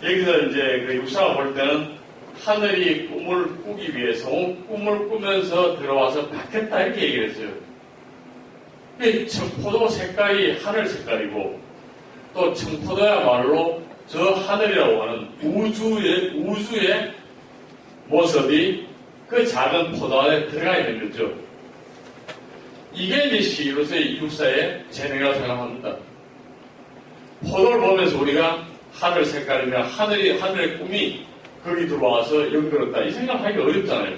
[SPEAKER 3] 여기서 이제 그 육사가 볼 때는 하늘이 꿈을 꾸기 위해서 꿈을 꾸면서 들어와서 바뀌었다 이렇게 얘기를 했어요. 청포도 색깔이 하늘 색깔이고 또 청포도야말로 저 하늘이라고 하는 우주의 모습이 그 작은 포도 안에 들어가 있는 거죠. 이게 이제 시로서의 이육사의 재능이라고 생각합니다. 포도를 보면서 우리가 하늘 색깔이면 하늘의 꿈이 거기 들어와서 연결했다. 이 생각하기 어렵잖아요.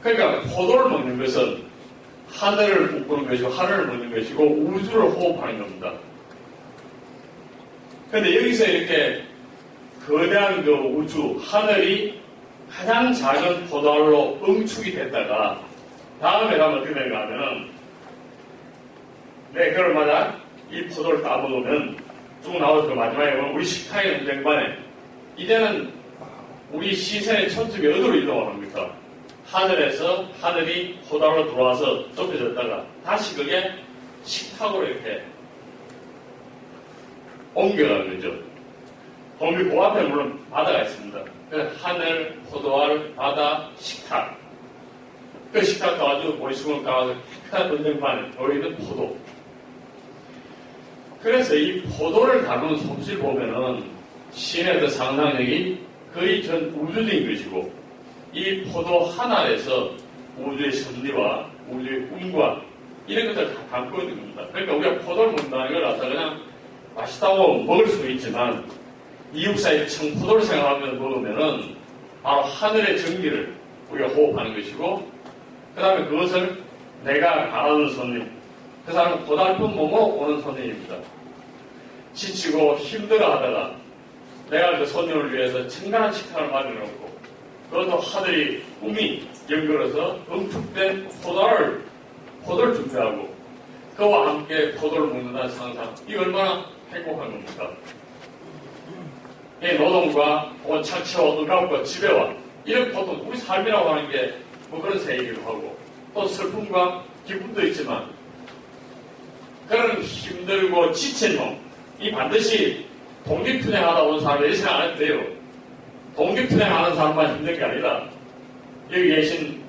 [SPEAKER 3] 그러니까 포도를 먹는 것은 하늘을 꿈꾸는 것이고 하늘을 먹는 것이고 우주를 호흡하는 겁니다. 그런데 여기서 이렇게 거대한 그 우주, 하늘이 가장 작은 포도알로 응축이 됐다가 다음에 가면 어떻게 되는가 하면은 그걸마다 이 포도를 따먹으면 쭉 나와서 그 마지막에 보면 우리 식탁의 전쟁반에 이제는 우리 시선의 천축이 어디로 이동을 합니까? 하늘에서 하늘이 포도알로 들어와서 좁혀졌다가 다시 그게 식탁으로 이렇게 옮겨가는 거죠. 거기 그 앞에 물론 바다가 있습니다. 하늘, 포도알, 바다, 식탁. 그 식탁 가가지고 모리수건 가가지고 식탁 전쟁반에 놓여있는 포도. 그래서 이 포도를 다루는 솜씨를 보면은 시인의 그 상상력이 거의 전 우주적인 것이고 이 포도 하나에서 우주의 섭리와 우주의 꿈과 이런 것들을 다 담고 있는 겁니다. 그러니까 우리가 포도를 먹는다는 걸 갖다 그냥 맛있다고 먹을 수도 있지만 이육사의 청포도를 생각하면서 먹으면은 바로 하늘의 정기를 우리가 호흡하는 것이고 그 다음에 그것을 내가 가라는 손님, 그 사람은 고달픈 몸으로 오는 손님입니다. 지치고 힘들어 하다가 내가 그 손님을 위해서 청간한 식탁을 마련해놓고 그것도 하늘이 꿈이 연결해서 응축된 포도를 준비하고 그와 함께 포도를 먹는다는 상상, 이게 얼마나 행복한 겁니까? 이 노동과 혹은 착취와 억압과 지배와 이런 보통 우리 삶이라고 하는 게 뭐 그런 세계이기도 하고 또 슬픔과 기쁨도 있지만 그런 힘들고 지친 몸이 반드시 독립투쟁하다 온 사람이 이렇게 생각 안 해도 돼요. 독립투쟁하는 사람만 힘든 게 아니라 여기 계신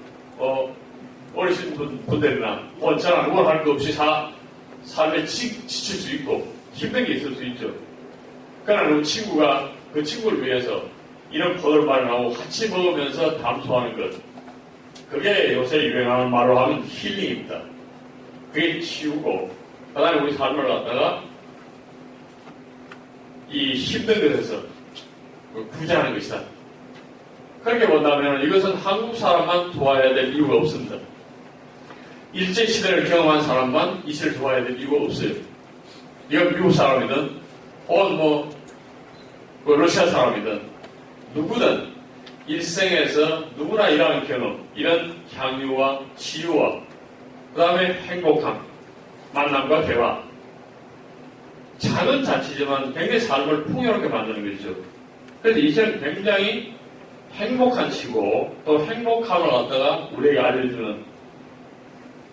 [SPEAKER 3] 어르신 분들이나 저는 뭘 할 거 없이 삶에 지칠 수 있고 힘든 게 있을 수 있죠. 그러나 그 친구를 위해서 이런 포도를 마련하고 같이 먹으면서 담소하는 것, 그게 요새 유행하는 말로 하면 힐링입니다. 그게 치우고 그 다음에 우리 삶을 갖다가 이 힘든 것에서 구제하는 것이다. 그렇게 본다면 이것은 한국 사람만 좋아해야 될 이유가 없습니다. 일제시대를 경험한 사람만 이 시를 좋아해야 될 이유가 없어요. 이건 미국 사람이든 혹은 러시아 사람이든 누구든 일생에서 누구나 이러한 경험, 이런 향유와 치유와 그 다음에 행복함, 만남과 대화, 작은 자치지만 굉장히 삶을 풍요롭게 만드는 것이죠. 그래서 이 시는 굉장히 행복한 시고 또 행복함을 갖다가 우리에게 알려주는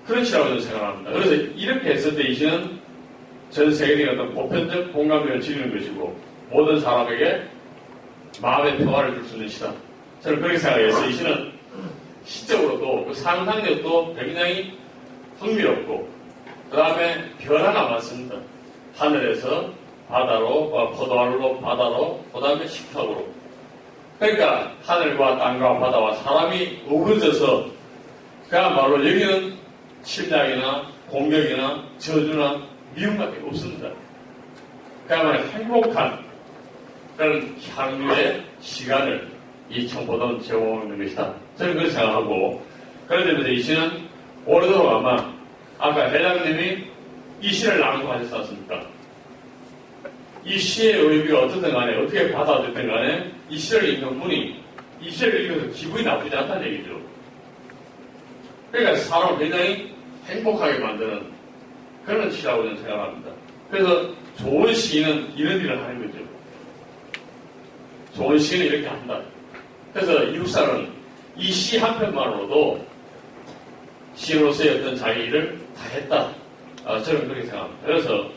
[SPEAKER 3] 그런 시라고 저는 생각합니다. 그래서 이렇게 했을 때 이 시는 전 세계적인 어떤 보편적 공감력을 지니는 것이고 모든 사람에게 마음의 평화를 줄 수 있는 시다. 저는 그렇게 생각해서 이 시는 시적으로도 그 상상력도 굉장히 흥미롭고 그 다음에 변화가 많습니다. 하늘에서 바다로, 포도알로 바다로, 그 다음에 식탁으로. 그러니까 하늘과 땅과 바다와 사람이 어우러져서 그야말로 여기는 침략이나 공격이나 저주나 미움밖에 없습니다. 그야말로 행복한 그런 향유의 시간을 이 청포도는 제공하는 것이다. 저는 그렇게 생각하고, 그런 점에서 이 시는 오래도록 아마 아까 회장님이 이 시를 낭독하셨지 않습니까? 이 시의 의미가 어떻든 간에 어떻게 받아들였든 간에 이 시를 읽는 분이 이 시를 읽어서 기분이 나쁘지 않다는 얘기죠. 그러니까 사람을 굉장히 행복하게 만드는 그런 시라고 저는 생각합니다. 그래서 좋은 시인은 이런 일을 하는 거죠. 좋은 시인은 이렇게 한다. 그래서 이육사는 이 시 한 편만으로도 시인으로서의 어떤 자기 일을 다 했다. 저는 그렇게 생각합니다. 그래서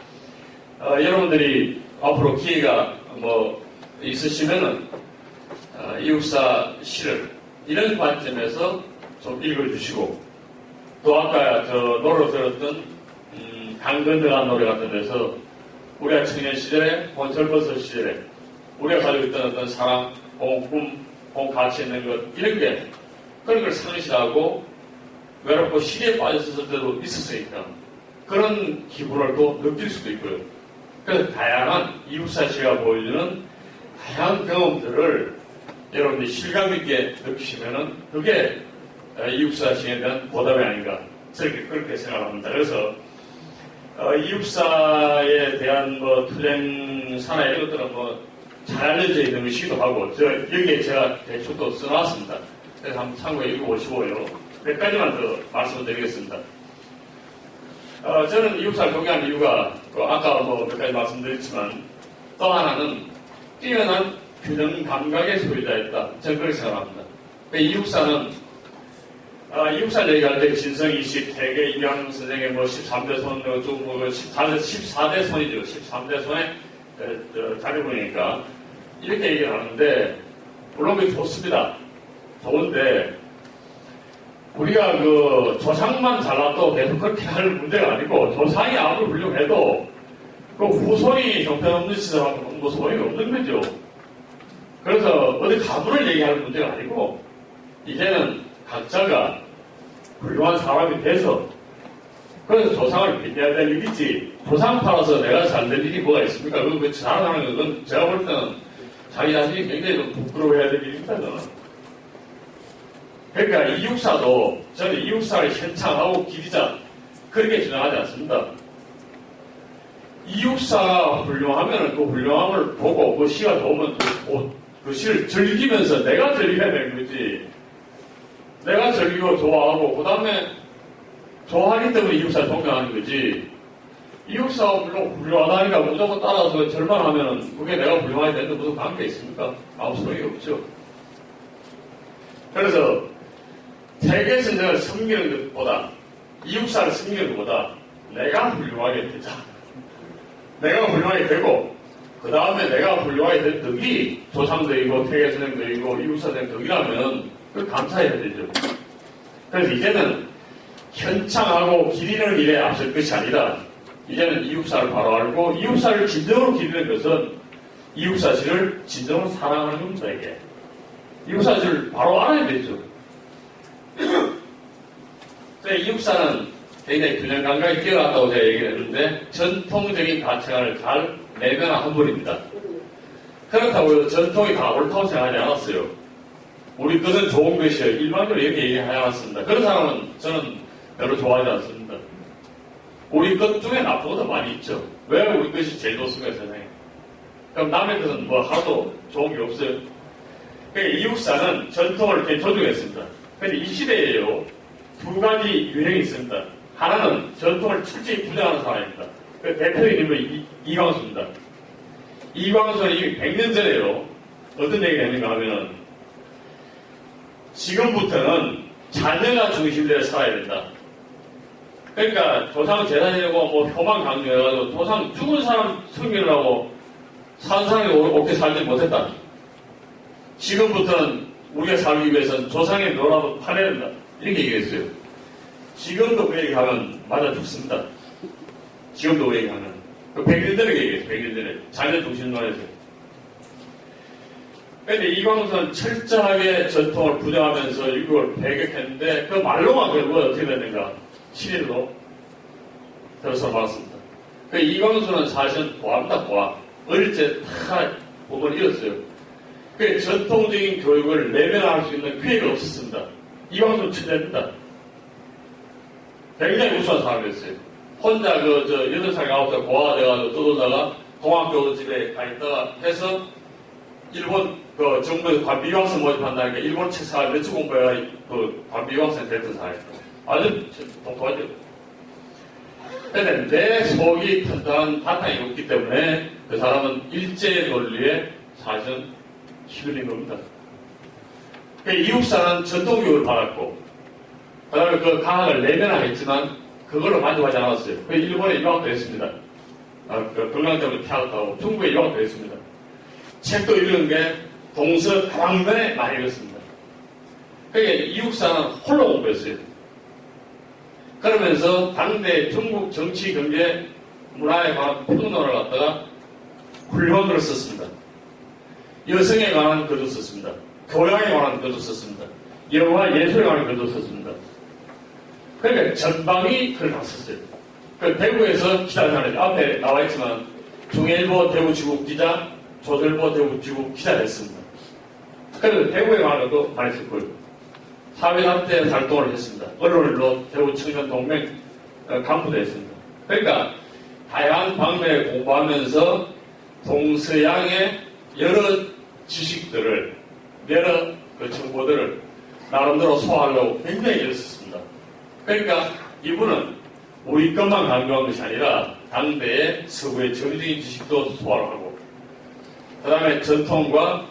[SPEAKER 3] 여러분들이 앞으로 기회가 있으시면은 이육사 시를 이런 관점에서 좀 읽어주시고, 또 아까 노래로 들었던 강건너간 노래 같은 데서 우리가 청년 시절에 혹은 젊었을 시절에 우리가 가지고 있던 어떤 사랑, 꿈, 가치 있는 것, 이런 게 그런 걸 상실하고 외롭고 시리에 빠졌을 때도 있었으니까 그런 기분을 또 느낄 수도 있고요. 그래서 다양한 이육사 시가 보여주는 다양한 경험들을 여러분들이 실감 있게 느끼시면은 그게 이육사 시에 대한 보답이 아닌가, 그렇게 생각합니다. 그래서 이육사에 대한 투쟁사나 이런 것들은 잘 알려져 있는 것이기도 하고, 여기에 제가 대충 또 써놨습니다. 그래서 한번 참고해 읽어보시고요. 몇 가지만 더 말씀을 드리겠습니다. 저는 이육사를 존경하는 이유가, 아까 몇 가지 말씀드렸지만, 또 하나는 뛰어난 균형 감각의 소유자였다. 저는 그렇게 생각합니다. 이육사는, 이육사를 얘기할 때 진성 20, 태계 이병 선생의 13대 손, 14대 손이죠. 13대 손의 자료분이니까. 이렇게 얘기를 하는데, 물론 그게 좋습니다. 좋은데, 우리가 조상만 잘났다고 계속 그렇게 할 문제가 아니고, 조상이 아무리 훌륭해도, 후손이 형편없는 시설하고 소용이 없는 거죠. 그래서 어디 가문을 얘기하는 문제가 아니고, 이제는 각자가 훌륭한 사람이 돼서, 그래서 조상을 빚내야 될 일이지, 조상 팔아서 내가 잘 될 일이 뭐가 있습니까? 그건 자랑하는 건 제가 볼 때는 자기 자신이 굉장히 좀 부끄러워해야 될 일입니다, 저는. 그러니까 이육사도, 저는 이육사를 현창하고 기리자, 그렇게 주장하지 않습니다. 이육사가 훌륭하면 그 훌륭함을 보고 그 시가 좋으면 그 시를 즐기면서 내가 즐겨야 되는 거지. 내가 즐기고 좋아하고, 그 다음에 좋아하기 때문에 이육사를 존경하는 거지. 이육사가 물론 훌륭하다니까 무조건 따라서 절망하면은 그게 내가 훌륭하게 되는데 무슨 관계 있습니까? 아무 소용이 없죠. 그래서 세계 선생을 섬기는 것보다, 이육사를 섬기는 것보다 내가 훌륭하게 되자. 내가 훌륭하게 되고, 그 다음에 내가 훌륭하게 된 덕이 조상들이고 태계 선생들이고 이육사 된 덕이라면 그걸 감사해야 되죠. 그래서 이제는 현창하고 기리는 일에 앞설 것이 아니라, 이제는 이육사를 바로 알고, 이육사를 진정으로 기리는 것은 이육사시를 진정으로 사랑하는 분들에게 이육사시를 바로 알아야 되죠. 이육사는 굉장히 균형 감각이 뛰어났다고 제가 얘기를 했는데, 전통적인 가치관을 잘 내면한 분입니다. 그렇다고 전통이 다 옳다고 생각하지 않았어요. 우리 것은 좋은 것이에요. 일반적으로 이렇게 얘기하지 않았습니다. 그런 사람은 저는 별로 좋아하지 않습니다. 우리 것 중에 나쁜 것도 많이 있죠. 왜 우리 것이 제일 좋습니까, 세상에? 그럼 남의 것은 하나도 좋은 게 없어요. 그러니까 이육사는 전통을 이렇게 존중했습니다. 근데 이 시대에요, 두 가지 유행이 있습니다. 하나는 전통을 철저히 부정하는 사람입니다. 그 대표적인 인물이 이광수입니다. 이광수는 이미 100년 전에요, 어떤 얘기를 했는가 하면은, 지금부터는 자녀가 중심대로 살아야 된다. 그러니까 조상 제사지내고 효만 강요해가지고 조상 죽은 사람 섬기를 하고 산 사람이 옳게 살지 못했다. 지금부터는 우리가 살기 위해서는 조상의 노라도 파내야 된다. 이렇게 얘기했어요. 지금도 그 얘기하면 맞아 죽습니다. 지금도 그 얘기하면. 100년 전에 얘기했어요. 100년 전에. 자녀 중심으로 해서. 그런데 이광수는 철저하게 전통을 부정하면서 이걸 배격했는데, 그 말로만 결국 어떻게 됐는가? 시리로 들어서 봤습니다. 이광수는 사실은 보아입니다, 보아. 어릴 때 다 보면 이었어요. 그 전통적인 교육을 내면할 수 있는 기회가 없었습니다. 이광수 천재입니다. 굉장히 우수한 사람이었어요. 혼자 8살, 9살 고아가 돼가지고 떠돌다가 공학교 집에 가 있다가 해서 일본 정부에서 관비 유학생 모집한다니까 일본 책 사가 몇 주 공부해가 관비 유학생 됐던 사람이에요. 아주 똑똑하죠. 근데 내 속이 탄탄한 바탕이 없기 때문에 그 사람은 일제 논리에 사실은 휘둘린 겁니다. 이육사는 전통교육을 받았고, 그 다음에 그 강학을 내면화했지만 그걸로 만족하지 않았어요. 일본에 유학도 했습니다. 건강 때문에 퇴학하고 중국에 유학도 했습니다. 책도 읽은 게 동서다방면에 많이 읽었습니다. 그러니까 이육사는 홀로 공부했어요. 그러면서 당대 중국 정치, 경제, 문화에 관한 평론을 갖다가 훌륭한 글을 썼습니다. 여성에 관한 글도 썼습니다. 교양에 관한 글도 썼습니다. 영화, 예술에 관한 글도 썼습니다. 그러니까 전방위 글을 다 썼어요. 그 대구에서 기자를 앞에 나와 있지만 중일보 대구지국 기자, 조선일보 대구지국 기자 됐습니다. 그래서 대구에 관한 것도 많이 썼고요. 사회단체 활동을 했습니다. 언론일로 대구 청년 동맹 간부도 했습니다. 그러니까 다양한 방면에 공부하면서 동서양의 여러 지식들을, 여러 정보들을 나름대로 소화하려고 굉장히 애썼습니다. 그러니까 이분은 우리 것만 강조한 것이 아니라 당대의 서구의 정치적인 지식도 소화를 하고, 그 다음에 전통과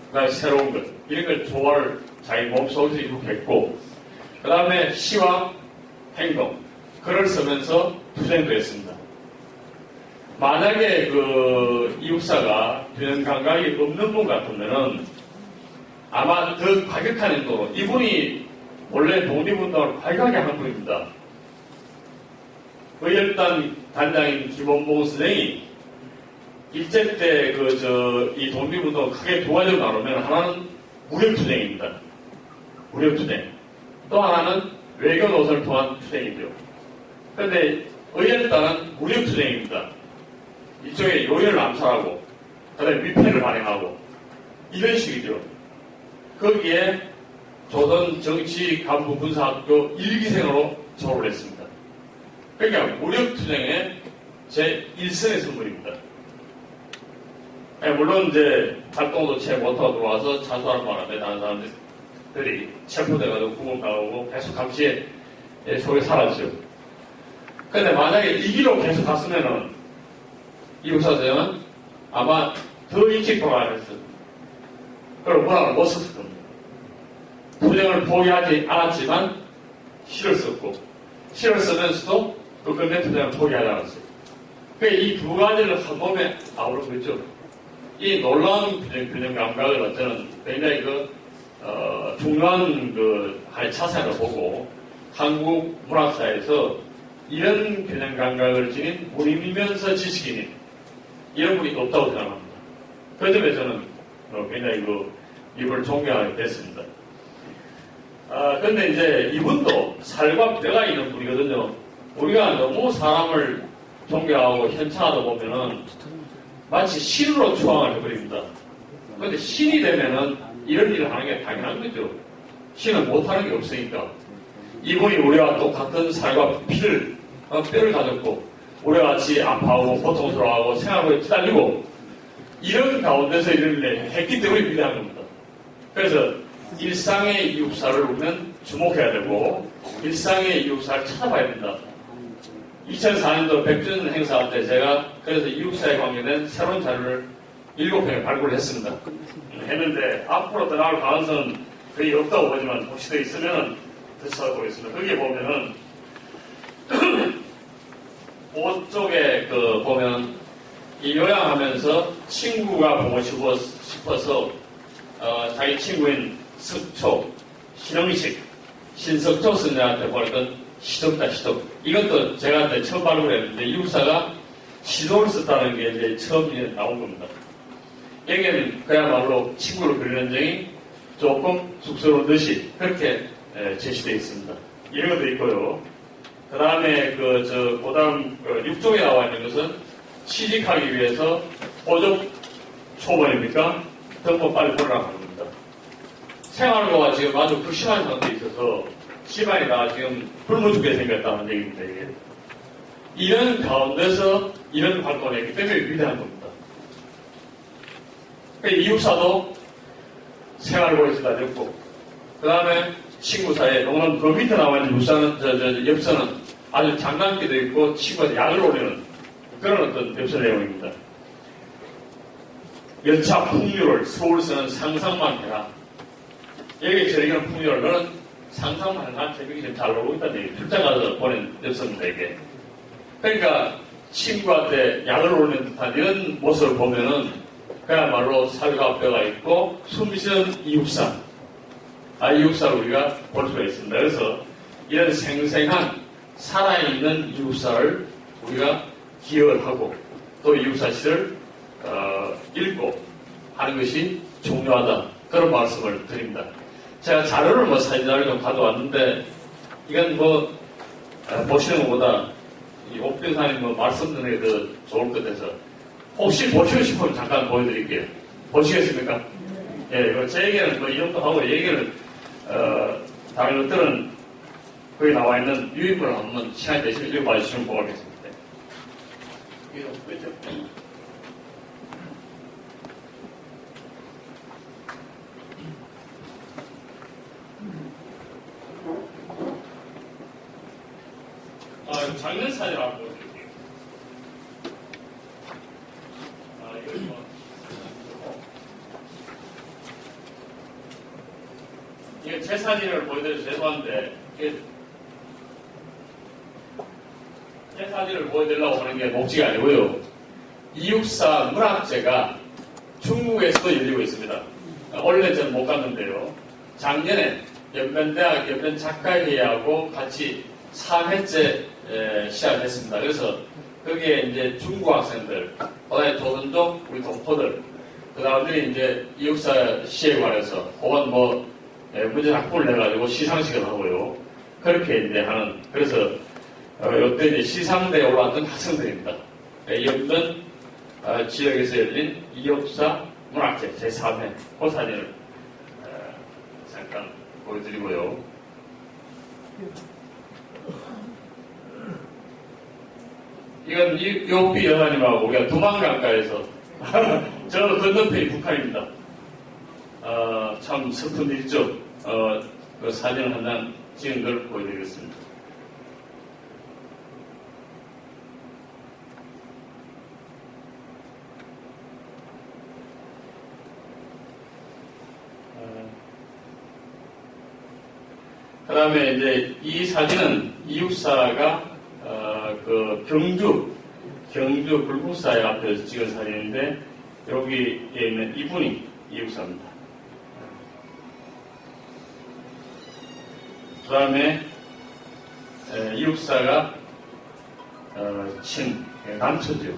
[SPEAKER 3] 그다음에 새로운 것, 이런 걸 소화를 자기 몸속에서 이룩했고, 그 다음에 시와 행동, 글을 쓰면서 투쟁도 했습니다. 만약에 이육사가 균형 감각이 없는 분 같으면은 아마 더 과격한 행동으로, 이분이 원래 독립운동을 과격하게 한 분입니다. 의열단 단장인 김원봉 선생이 일제 때 이 독립운동을 크게 두 가지로 나누면 하나는 무력투쟁입니다. 무력투쟁. 또 하나는 외교 노선을 통한 투쟁이죠. 그런데 의열단은 무력투쟁입니다. 이쪽에 요인을 암살하고, 그 다음에 위패를 발행하고, 이런 식이죠. 거기에 조선 정치 간부 군사학교 1기생으로 졸업을 했습니다. 그러니까 무력투쟁의 제 1선의 선물입니다. 물론 이제 활동도 채 못하고 들어와서 자수하는 바람에 다른 사람들이 체포돼가지고 구금 당하고 계속 감시에 속에 살았죠. 근데 만약에 이 길로 계속 갔으면은 이육사 선생은 아마 더 일찍 돌아가셨어요. 그럼 문학을 못 썼을 겁니다. 투쟁을 포기하지 않았지만 시를 썼고, 시를 쓰면서도 그 끝내 투쟁을 포기하지 않았어요. 그러니까 이 두 가지를 한 몸에 아우르고 있죠. 이 놀라운 균형 감각을 저는 굉장히 중요한 하나의 차선을 보고 한국 문학사에서 이런 균형 감각을 지닌 문인이면서 지식인인 이런 분이 없다고 생각합니다. 그 점에 저는 굉장히 이분을 존경하게 됐습니다. 근데 이제 이분도 살과 뼈가 있는 분이거든요. 우리가 너무 사람을 존경하고 현창하다 보면은 마치 신으로 추앙을 해버립니다. 그런데 신이 되면은 이런 일을 하는 게 당연한 거죠. 신은 못하는 게 없으니까. 이분이 우리와 똑같은 살과 뼈를 가졌고, 우리와 같이 아파하고 고통스러워하고 생활에 찌달리고, 이런 가운데서 이런 일을 했기 때문에 위대한 겁니다. 그래서 일상의 이육사를 우리는 주목해야 되고, 일상의 이육사를 찾아봐야 된다. 2004년도 100주년 행사 때 제가 그래서 이육사에 관계된 새로운 자료를 7편을 발굴을 했습니다. 했는데 앞으로 더 나올 가능성은 거의 없다고 보지만 혹시 더 있으면 더 찾아보겠습니다. 거기에 보면은 그쪽에 보면 이 요양하면서 친구가 보고 싶어서 자기 친구인 석초, 신흥식, 신석초 선생한테 보냈던 시독다, 시독. 이것도 제가 이제 처음 발굴했는데, 이육사가 시독을 썼다는 게 이제 처음 나온 겁니다. 여기에는 그야말로 친구를 그리는 점이 조금 쑥스러운 듯이 그렇게 제시되어 있습니다. 이런 것도 있고요. 그 다음에 그다음 6쪽에 나와 있는 것은 취직하기 위해서 보적 초본입니까? 더 빨리 보라고 하는 겁니다. 생활고가 지금 아주 불심한 상태에 있어서 집안이 다 지금 굶어 죽게 생겼다는 얘기입니다. 이게. 이런 가운데서 이런 활동을 했기 때문에 위대한 겁니다. 이육사도 생활고에서 다녔고, 그 다음에 친구 사이에, 오늘 그 밑에 나와 있는 육사는, 엽서는 아주 장난기도 있고, 친구한테 약을 올리는 그런 어떤 엽서 내용입니다. 여차 풍류를 서울서는 상상만 해라. 여기 저에게는 풍류를 너는 상상만 해라. 제목이 지금 잘 나오고 있다는 얘기. 출장 가서 보낸 엽서입니다, 이게. 그러니까 친구한테 약을 올리는 듯한 이런 모습을 보면은 그야말로 살과 뼈가 있고 숨쉬는 이육사. 이육사를 우리가 볼 수가 있습니다. 그래서 이런 생생한 살아있는 이육사를 우리가 기억을 하고 또 이육사 시를 읽고 하는 것이 중요하다. 그런 말씀을 드립니다. 제가 자료를 사진자를 좀 가져왔는데 이건 보시는 것보다 이 옥변사님 말씀 듣는 게 더 좋을 것 같아서 혹시 보시고 싶으면 잠깐 보여드릴게요. 보시겠습니까? 예, 제 얘기는 이 정도 하고 얘기를 다른 것들은 거기 나와 있는 유인물을 한번 시간이 되시면 읽어봐 주시면 고맙겠습니다. 이거 왜죠? 작년 사진 한번 보여드릴게요. 이거 제 사진을 보여드려서 죄송한데, 제 사진을 보여드리려고 하는 게 목적이 아니고요. 이육사 문학제가 중국에서도 열리고 있습니다. 원래 저는 못 갔는데요. 작년에 연변대학 연변작가회하고 같이 3회째 시작했습니다. 그래서 거기에 이제 중국 학생들, 그다음에 조선족 우리 동포들, 그 다음에 이제 이육사 시에 관해서 혹은 문제 작품을 내가지고 시상식을 하고요. 그렇게 이제 하는, 그래서 이때 이제 시상대에 올라왔던 학생들입니다. 연변 지역에서 열린 이육사 문학제 제3회 그 사진을 잠깐 보여드리고요. 이건 요피 여사님하고 우리가 두만강가에서 저 건너편이 북한입니다. 참 슬픈 일이죠. 그 사진을 한 장 찍은 걸 보여드리겠습니다. 그 다음에 이제 이 사진은 이육사가 그 경주 불국사의 앞에서 찍은 사진인데 여기에 있는 이분이 이육사입니다. 그 다음에 이육사가 남처죠.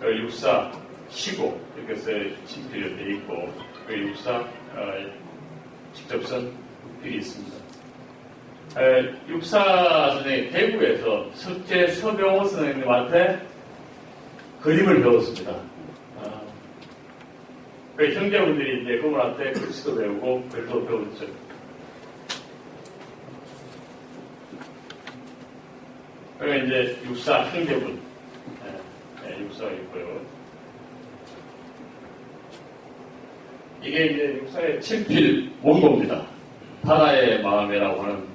[SPEAKER 3] 육사 시고 이렇게 해서 친필이 되어 있고 그 육사 직접 쓴 글이 있습니다. 육사 선생님이 대구에서 석재 서병호 선생님한테 그림을 배웠습니다. 그 형제분들이 이제 그분한테 글씨도 배우고 글도 배웠죠. 그리고 이제 육사 형제분, 육사가 있고요. 이게 이제 육사의 친필 원고입니다. 바다의 마음이라고 하는.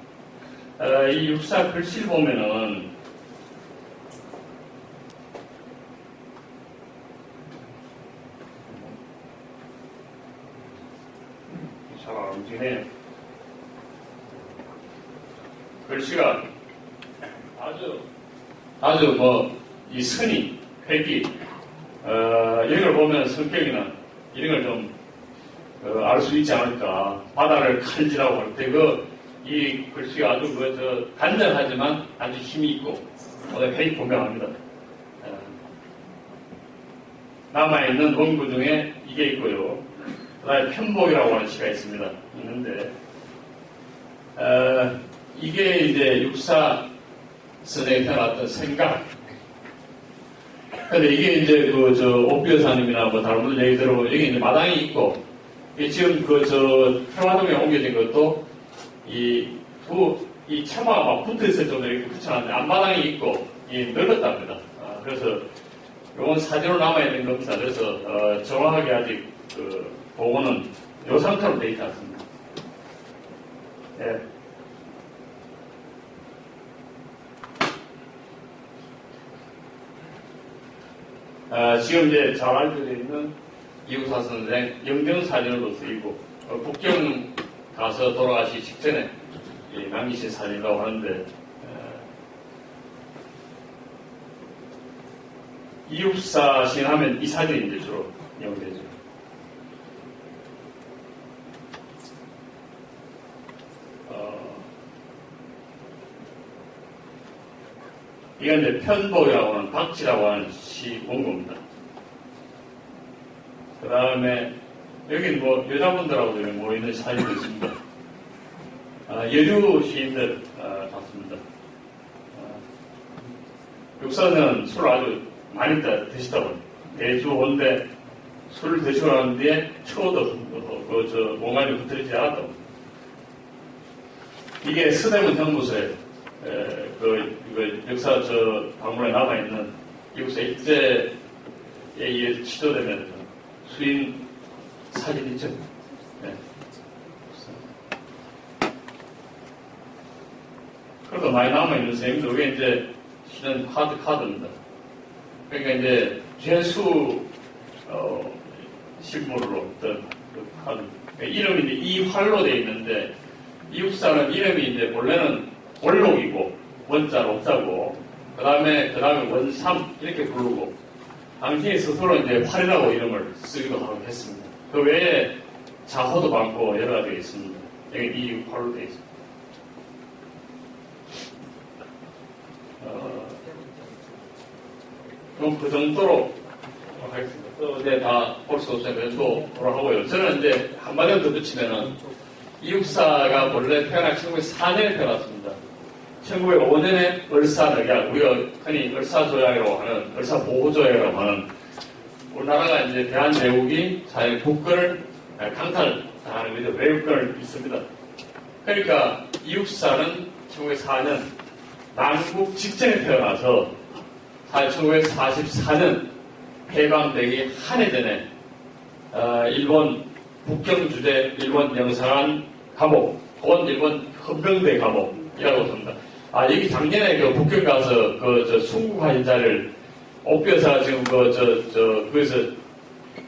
[SPEAKER 3] 이 육사 글씨를 보면은 잘 안 움직이네요. 글씨가 아주 이 선이, 획이, 이런 걸 보면 성격이나 이런 걸 좀 알 수 있지 않을까. 바다를 칼질하고 할 때 이 글씨가 아주 단단하지만 아주 힘이 있고 획이 분명합니다. 남아있는 원고 중에 이게 있고요. 그 다음에 편복이라고 하는 시가 있는데 이게 이제 육사 선생이 태어났던 생각, 근데 이게 이제 옥비 여사님이나 뭐 다른 분들 얘기 들어보면 여기 이제 마당이 있고, 지금 평화동에 옮겨진 것도 이 차마가 막 붙어 있을 정도로 이렇게 붙여놨는데 앞마당이 있고, 넓었답니다. 그래서 이건 사진으로 남아있는 겁니다. 그래서 정확하게 아직 보고는 이 상태로 되어 있지 않습니다. 예. 지금 이제 잘 알려져 있는 이우사 선생 영정사진으로 쓰이고, 북경 가서 돌아가시기 직전에 남기신 사진이라고 하는데, 이육사 시행하면 이 사진이 이제 주로 이용되죠. 이건 이제 편복이라고 하는 박치라고 하는 시 원고입니다. 그 다음에 여기 뭐 여자분들하고 모이는 사진도 있습니다. 여류 시인들 같습니다. 육사는 술을 아주 많이 드시다 보니 대주 온데 술을 드시고 난 뒤에 추워도 몸관이 붙들리지 않았다고. 이게 서대문 형무소에 역사 박물관에 남아있는 이국사 일제에 의해 치도되면 수인 사진 있죠. 네. 그래도 많이 남아있는 선생님도 이게 이제 실은 카드입니다. 그러니까 이제 죄수 심볼로 어떤 카드. 그러니까 이름이 이제 이활로 되어 있는데 이육사는 이름이 이제 원래는 원록이고 원자 록자고 그 다음에 원삼 이렇게 부르고 당신이 스스로 이제 활이라고 이름을 쓰기도 하고 했습니다. 그 외에 자호도 많고 여러 가지가 있습니다. 여기 이활로 되어 있습니다. 그럼 그 정도로 하겠습니다. 또 이제 다 볼 수 없으니까 또 하고요. 저는 이제 한마디만 더 붙이면은 이육사가 원래 태어나 1904년에 태어났습니다. 1905년에 을사늑약, 우리가 흔히 을사조약이라고 하는, 을사보호조약이라고 하는, 우리나라가 이제 대한제국이 자기 국권을 강탈하는 외국권을 있습니다. 그러니까 이육사는 1904년 남국 직전에 태어나서 1944년 해방되기 한 해 전에 일본 북경 주재 일본 영사관 감옥 혹은 일본 헌병대 감옥이라고 합니다. 여기 작년에 북경 가서 순국하신 자를 옥비여사가 지금 거기서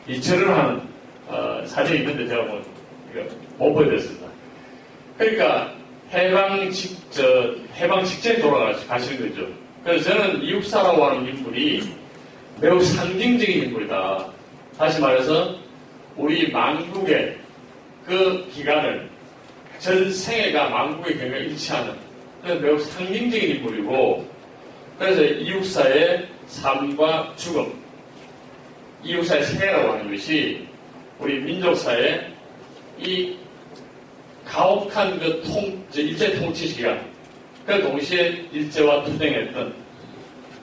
[SPEAKER 3] 이철을 하는 사진이 있는데 제가 못 보여드렸습니다. 그러니까 해방 직전에 돌아가시는 거죠. 그래서 저는 이육사라고 하는 인물이 매우 상징적인 인물이다. 다시 말해서 우리 만국의 그 기간을 전 생애가 만국의 경우에 일치하는 그래서 매우 상징적인 인물이고, 그래서 이육사의 삶과 죽음, 이육사의 생애라고 하는 것이 우리 민족사의 이 가혹한 일제 통치 시간, 그 동시에 일제와 투쟁했던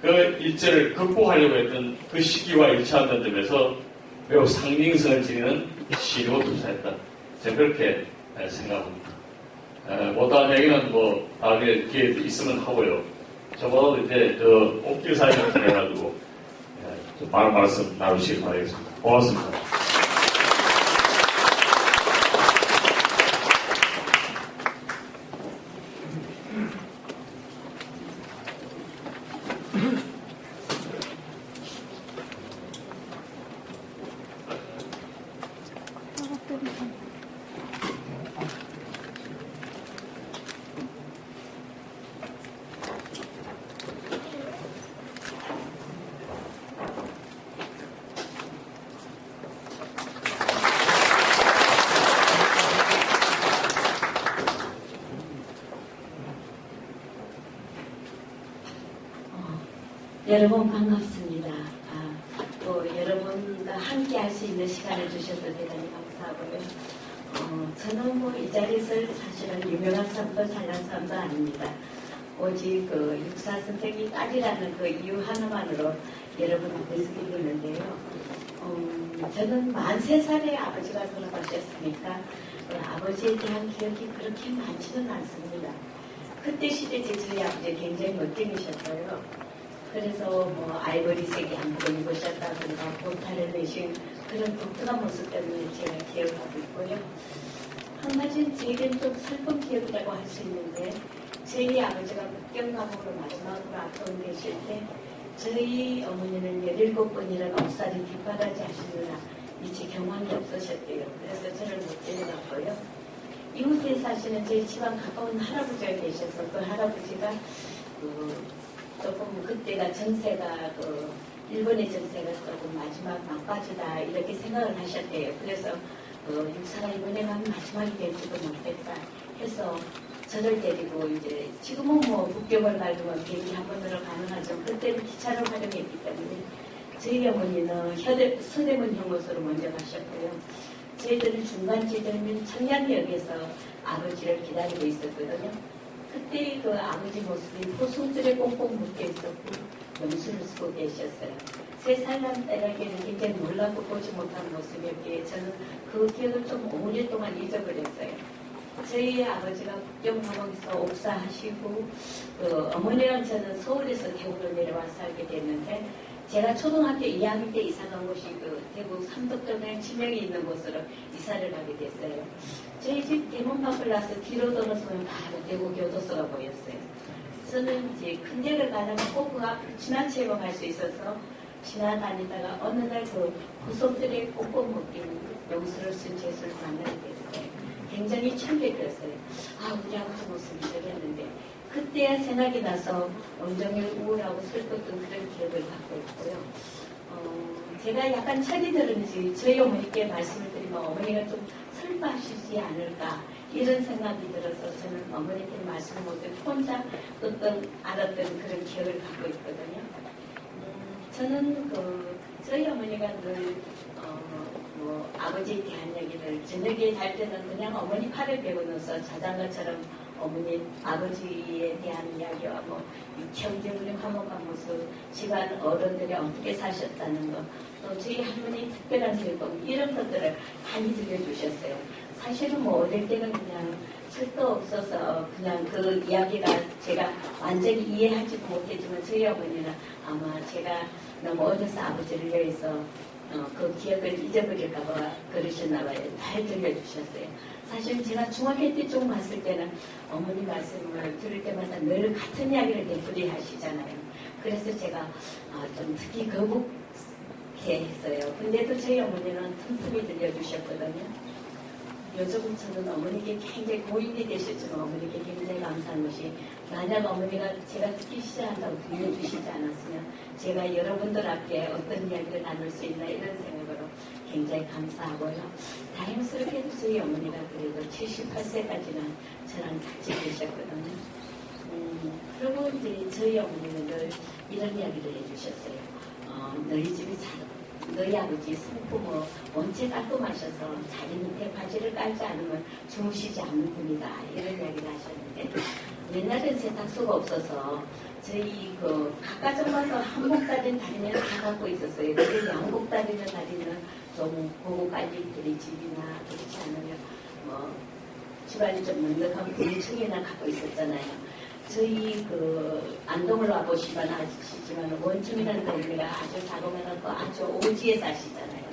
[SPEAKER 3] 그 일제를 극복하려고 했던 그 시기와 일치한다는 점에서 매우 상징성을 지니는 시로 투사했다. 저는 그렇게 생각합니다. 못한 얘기는 나중에 기회 있으면 하고요. 저보다도 이제 옥길 사진을 통해가지고 많은 말씀 나누시기 바라겠습니다. 고맙습니다.
[SPEAKER 4] 여러분 반갑습니다. 또 여러분과 함께 할 수 있는 시간을 주셔서 대단히 감사하고요. 저는 이 자리에서 사실은 유명한 사람도 잘난 사람도 아닙니다. 오직 그 육사 선생이 딸이라는 그 이유 하나만으로 여러분 앞에서 기르는데요. 저는 43살에 아버지가 돌아가셨으니까 아버지에 대한 기억이 그렇게 많지는 않습니다. 그때 시대 저희 아버지 굉장히 멋쟁이셨어요. 그래서 뭐 아이보리색이 한번 입으셨다든가 보타를 내신 그런 독특한 모습 때문에 제가 기억하고 있고요. 한 가지는 제게는 좀 슬픈 기억이라고 할 수 있는데 저희 아버지가 국경감옥으로 마지막으로 앞으로 계실 때 저희 어머니는 17번이라는 옥살이 뒷바라지 하시느라 이제 경황이 없으셨대요. 그래서 저를 못 데려갔고요. 이웃에 사시는 저희 집안 가까운 할아버지가 계셔서 그 할아버지가 조금 그때가 정세가 일본의 정세가 조금 마지막 막바지다 이렇게 생각을 하셨대요. 그래서 육사가 이번에 가면 마지막이 될지도 못했다 해서 저를 데리고 이제 지금은 뭐 국경을 밟으면 비행기 한 번으로 가능하죠. 그때는 기차를 활용했기 때문에 저희 어머니는 서대문 형무소로 먼저 가셨고요. 저희들은 중간쯤 되면 청량역에서 아버지를 기다리고 있었거든요. 그때 그 아버지 모습이 호수들에 꽁꽁 묶여 있었고 염수를 쓰고 계셨어요. 3살 난 때라기에는 굉장히 놀랍고 보지 못한 모습이었기에 저는 그 기억을 좀 5년 동안 잊어버렸어요. 저희 아버지가 국경감옥에서 옥사하시고 어머니랑 저는 서울에서 대구로 내려와 살게 됐는데 제가 초등학교 2학년 때 이사 간 곳이 대구 삼덕동에 지명이 있는 곳으로 이사를 가게 됐어요. 저희 집 대문 밖을 나서 뒤로 돌아서면 바로 대구 교도소가 보였어요. 저는 이제 큰 데를 가려면 꼭 그 앞을 지나치고 갈 수 있어서 지나다니다가 어느 날 그 구석들에 꽁꽁 묶인 용수를 쓴 제수를 만나게 됐어요. 굉장히 충격이었어요. 우리 아버지 모습이 저랬는데 그때야 생각이 나서 온종일 우울하고 슬펐던 그런 기억을 갖고 있고요. 제가 약간 철이 들은지 저희 어머니께 말씀을 드리면 어머니가 좀 슬퍼하시지 않을까 이런 생각이 들어서 저는 어머니께 말씀을 못해도 혼자 어떤 알았던 그런 기억을 갖고 있거든요. 저는 저희 어머니가 늘 아버지에 대한 얘기를 저녁에 잘 때는 그냥 어머니 팔을 베고넣어서 자장가처럼 어머니 아버지에 대한 이야기와 형제분의 화목한 모습, 집안 어른들이 어떻게 사셨다는 것, 또 저희 할머니 특별한 즐거움 이런 것들을 많이 들려주셨어요. 사실은 어릴 때는 그냥 쓸도 없어서 그냥 그 이야기가 제가 완전히 이해하지도 못했지만 저희 어머니는 아마 제가 너무 어려서 아버지를 위해서 그 기억을 잊어버릴까봐 그러셨나봐요. 잘 들려주셨어요. 사실 제가 중학교 때쯤 갔을 때는 어머니 말씀을 들을 때마다 늘 같은 이야기를 되풀이 하시잖아요. 그래서 제가 좀 특히 거북해 했어요. 근데도 저희 어머니는 틈틈이 들려주셨거든요. 요즘 저는 어머니께 굉장히 고인이 되셨지만 어머니께 굉장히 감사한 것이 만약 어머니가 제가 듣기 시작한다고 들려주시지 않았으면 제가 여러분들 앞에 어떤 이야기를 나눌 수 있나 이런 생각으로 굉장히 감사하고요. 다행스럽게도 저희 어머니가 그래도 78세까지는 저랑 같이 계셨거든요. 그리고 이제 저희 어머니는 늘 이런 이야기를 해주셨어요. 너희 집이 너희 아버지 성품은 원체 깔끔하셔서 자리 밑에 바지를 깔지 않으면 주무시지 않는 분이다 이런 이야기를 하셨는데 옛날엔 세탁소가 없어서 저희 각가정마다 한복다리는 다리는 다 갖고 있었어요. 근데 양복다리는 다리는 좀 고급 관리들이 집이나 그렇지 않으면 집안이 좀 넉넉한 분층이나 갖고 있었잖아요. 저희 안동을 와보시면 아시지만 원청이라는 동네가 아주 자그마하고 아주 오지에 사시잖아요.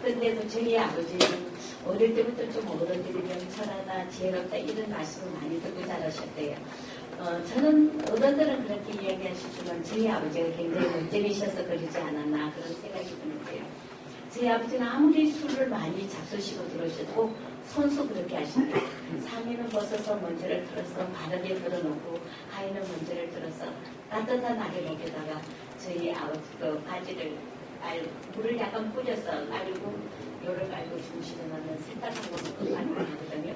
[SPEAKER 4] 그런데도 저희 아버지는 어릴 때부터 좀 어른들이 명철하다, 지혜롭다 이런 말씀을 많이 듣고 자라셨대요. 저는 어른들은 그렇게 이야기하시지만 저희 아버지가 굉장히 멋쟁이셔서 그러지 않았나 그런 생각이 드는데요. 저희 아버지는 아무리 술을 많이 잡수시고 들어오셔도 손수 그렇게 하신대요. 상의는 벗어서 먼지를 털어서 바닥에 걸어놓고 하의는 먼지를 털어서 따뜻한 아래목에다가 저희 아버지 바지를 물을 약간 뿌려서 깔고 요를 깔고 주무시면 세탁한 모습도 많이 하거든요.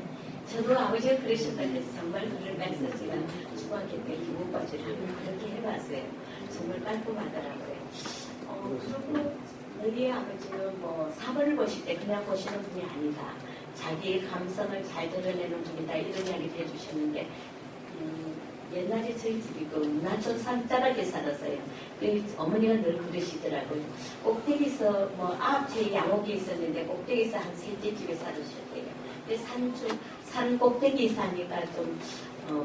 [SPEAKER 4] 저도 아버지가 그러셨다고 해서 정말 그를 뺏어 제가 중학교 때 기본 바지를 한번 그렇게 해봤어요. 정말 깔끔하더라고요. 그리고 너희 아버지는 사본을 보실 때 그냥 보시는 분이 아니다. 자기의 감성을 잘 드러내는 분이다. 이런 이야기를 해주셨는데 옛날에 저희 집이 그 문화촌 산자락에 살았어요. 그 어머니가 늘 그러시더라고요. 꼭대기에서 뭐 앞에 양옥이 있었는데 꼭대기에서 한 셋째 집에 살으셨대요. 산 꼭대기 사니까 좀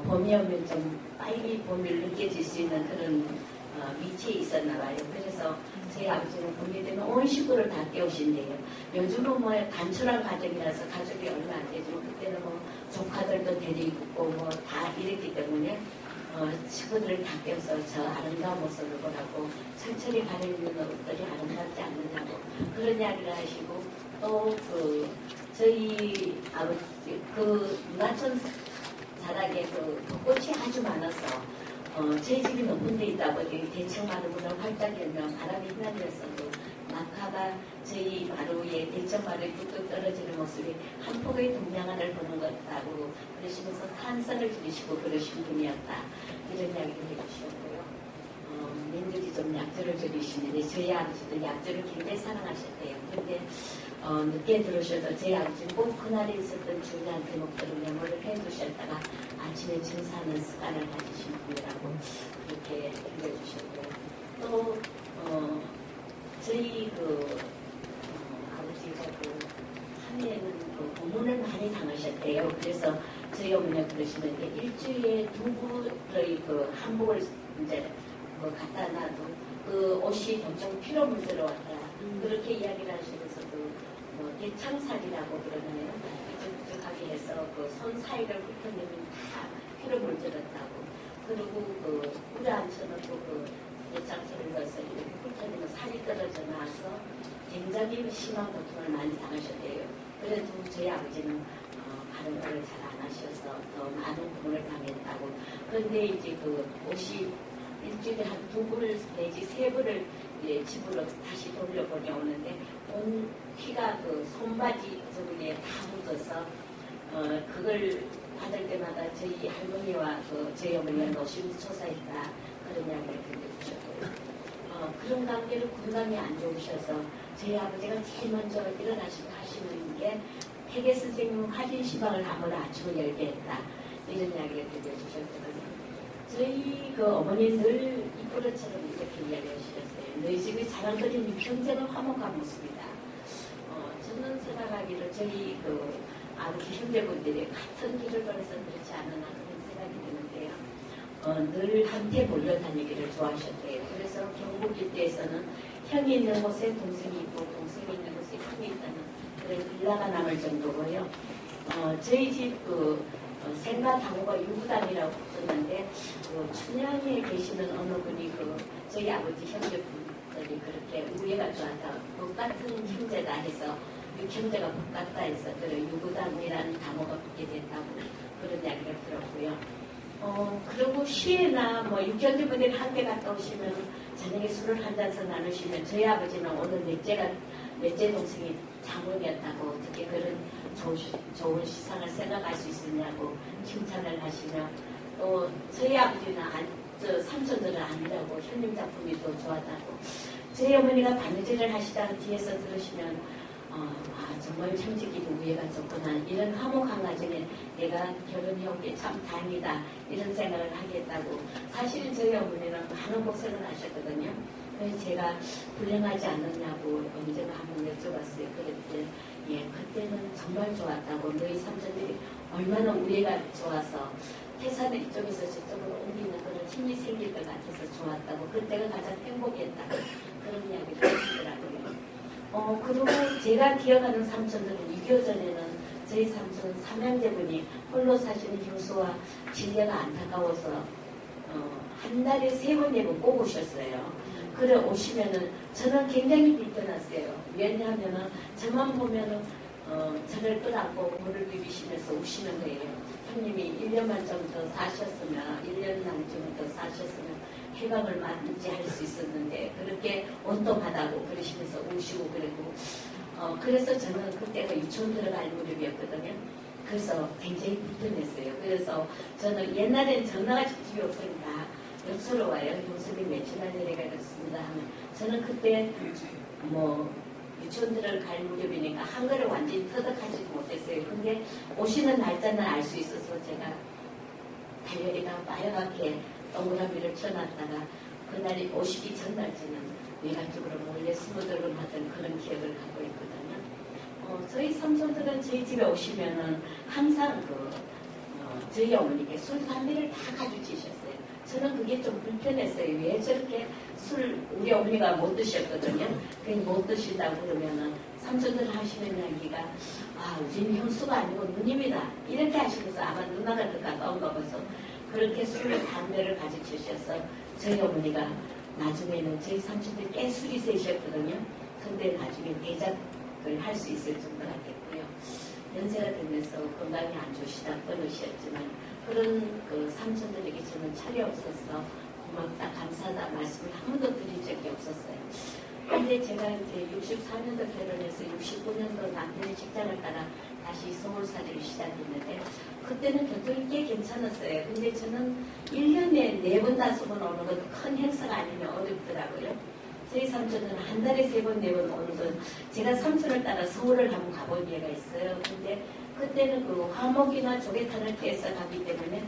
[SPEAKER 4] 봄이 오면 좀 빨리 봄을 느껴질 수 있는 그런 위치에 있었나 봐요. 그래서 저희 아버지는 봄이 되면 온 식구를 다 깨우신대요. 요즘은 뭐 단촐한 가정이라서 가족이 얼마 안 되지만 그때는 뭐 조카들도 데리고 뭐 다 이랬기 때문에 식구들을 다 깨워서 저 아름다운 모습을 보라고 천천히 가려는 옷들이 아름답지 않느냐고 그런 이야기를 하시고 또 저희 아버지 문화촌 자락에 벚꽃이 아주 많아서 제 집이 높은 데 있다 보니 대청 마루 문을 활짝 열면 바람이 휘날렸어도 낙하가 저희 마루에 대청 마루에 뚝뚝 떨어지는 모습이 한 폭의 동양화를 보는 것 같다고 그러시면서 탄성을 지르시고 그러신 분이었다 이런 이야기를 해주셨고요. 민들이 좀 약주를 줄이시는데 저희 아버지도 약주를 굉장히 사랑하셨대요. 그런데 늦게 들으셔도 제 아버지는 꼭 그날에 있었던 중요한 대목들을 메모를 해두셨다가 아침에 증사하는 습관을 가지신 분이라고 그렇게 들려주셨고요. 또 저희 아버지가 한해에는 고문을 많이 당하셨대요. 그래서 저희 어머니가 그러시는데 일주일에 두부의 한복을 이제 갖다 놔도 그 옷이 엄청 피로 물들어왔다. 그렇게 이야기를 하시면서도 대창살이라고 그러나요? 삐죽삐죽하게 해서 손 사이를 훑어내면 다 피로 물들었다고. 그리고 꿀에 앉혀놓고 대창살을 넣어서 이렇게 훑어내면 살이 떨어져 나와서 굉장히 심한 고통을 많이 당하셨대요. 그래도 저희 아버지는 바른 말을 잘 안 하셔서 더 많은 고문을 당했다고. 그런데 이제 옷이 일주일에 한 2불 내지 3불을 집으로 다시 돌려보내 오는데 온 피가 손바지 저기에 다 묻어서 그걸 받을 때마다 저희 할머니와 저희 어머니가 노심초사했다 그런 이야기를 들려주셨고요. 그런 관계로 건강이 안 좋으셔서 저희 아버지가 제일 먼저 일어나시고 하시는 게 태계 선생님 화진시방을 한번 아침을 열게 했다 이런 이야기를 들려주셨거든요. 저희 어머니 늘 이쁘러처럼 이렇게 이야기하셨어요. 너희 집이 자랑거리는 평생을 화목한 모습이다. 저는 생각하기로 저희 아버지 형제분들이 같은 길을 걸어서 그렇지 않았나 그런 생각이 드는데요. 늘 함께 몰려다니기를 좋아하셨대요. 그래서 경북 일대에서는 형이 있는 곳에 동생이 있고 동생이 있는 곳에 형이 있다는 그런 일화가 남을 정도고요. 저희 집 생가 당호가 유부단이라고 썼는데 춘향에 계시는 어느 분이 저희 아버지 형제분들이 그렇게 우애가 좋았다. 복 같은 형제다 해서 육형제가 복 같다 해서 유부단이라는 단어가 붙게 됐다고 그런 이야기를 들었고요. 그리고 시에나 육형제분들이 함께 갔다 오시면 저녁에 술을 한 잔씩 나누시면 저희 아버지는 오늘 넷째 동생이 장군이었다고 어떻게 그런 좋은 시상을 생각할 수 있었냐고 칭찬을 하시며 또 저희 아버지는 삼촌들은 아니라고 현님 작품이 더 좋았다고 저희 어머니가 바느질을 하시다가 뒤에서 들으시면 정말 형제끼리 우애가 좋구나 이런 화목한 가정에 내가 결혼해온 게 참 다행이다 이런 생각을 하겠다고 사실은 저희 어머니는 많은 고생을 하셨거든요. 그래서 제가 불행하지 않느냐고 언제가 한번 여쭤봤어요. 그랬더니 그때는 정말 좋았다고 너희 삼촌들이 얼마나 우애가 좋아서 태산을 이쪽에서 저쪽으로 옮기는 그런 힘이 생길 것 같아서 좋았다고 그때가 가장 행복했다고 그런 이야기를 하시더라고요. 그리고 제가 기억하는 삼촌들은 6.25 전에는 저희 삼촌 삼형제분이 홀로 사시는 형수와 진료가 안타까워서 한 달에 3번, 4번 꼭 오셨어요. 그래 오시면은 저는 굉장히 불편했어요. 왜냐하면은 저만 보면은 저를 끌어안고 물을 비비시면서 우시는 거예요. 형님이 1년만 좀 더 사셨으면 1년 남쯤 더 사셨으면 해방을 맞이할 수 있었는데 그렇게 온통하다고 그러시면서 우시고 그랬고 그래서 저는 그때가 유치원 들어갈 무렵이었거든요. 그래서 굉장히 불편했어요. 그래서 저는 옛날에는 전화가 집이 없으니까 역수로 와요. 형수님 며칠 날 내려가겠습니다 하면 저는 그때 유치원 들어갈 무렵이니까 한글을 완전히 터득하지 못했어요. 근데 오시는 날짜는 알 수 있어서 제가 다이어리가 빨갛게 동그라미를 쳐놨다가 그날이 오시기 전날쯤은 외가쪽으로 몰래 숨어들곤 하던 그런 기억을 갖고 있거든요. 저희 삼촌들은 저희 집에 오시면은 항상 저희 어머니께 술, 담배를 다 가져주셨어요. 저는 그게 좀 불편했어요. 왜 저렇게 술, 우리 어머니가 못 드셨거든요. 못 드신다고 그러면은 삼촌들 하시는 이야기가 우리는 형수가 아니고 누님이다. 이렇게 하시면서 아마 누나가 더 가까운가 봐서 그렇게 술, 담배를 가져주셔서 저희 어머니가 나중에는 저희 삼촌들 꽤 술이 세셨거든요. 근데 나중에 대작을 할 수 있을 정도가 됐고요. 연세가 되면서 건강이 안 좋으시다 끊으셨지만 그런 삼촌들에게 저는 차례 없어서 고맙다 감사하다 말씀을 한 번도 드린 적이 없었어요. 근데 제가 이제 64년도 결혼해서 65년도 남편의 직장을 따라 다시 서울살이를 시작했는데 그때는 교통이 꽤 괜찮았어요. 근데 저는 1년에 4번, 5번 오는 것도 큰 행사가 아니면 어렵더라고요. 저희 삼촌은 한 달에 3번, 4번 오는 건 제가 삼촌을 따라 서울을 한번 가본 예가 있어요. 근데 그때는 화목이나 조개탄을 피해서 가기 때문에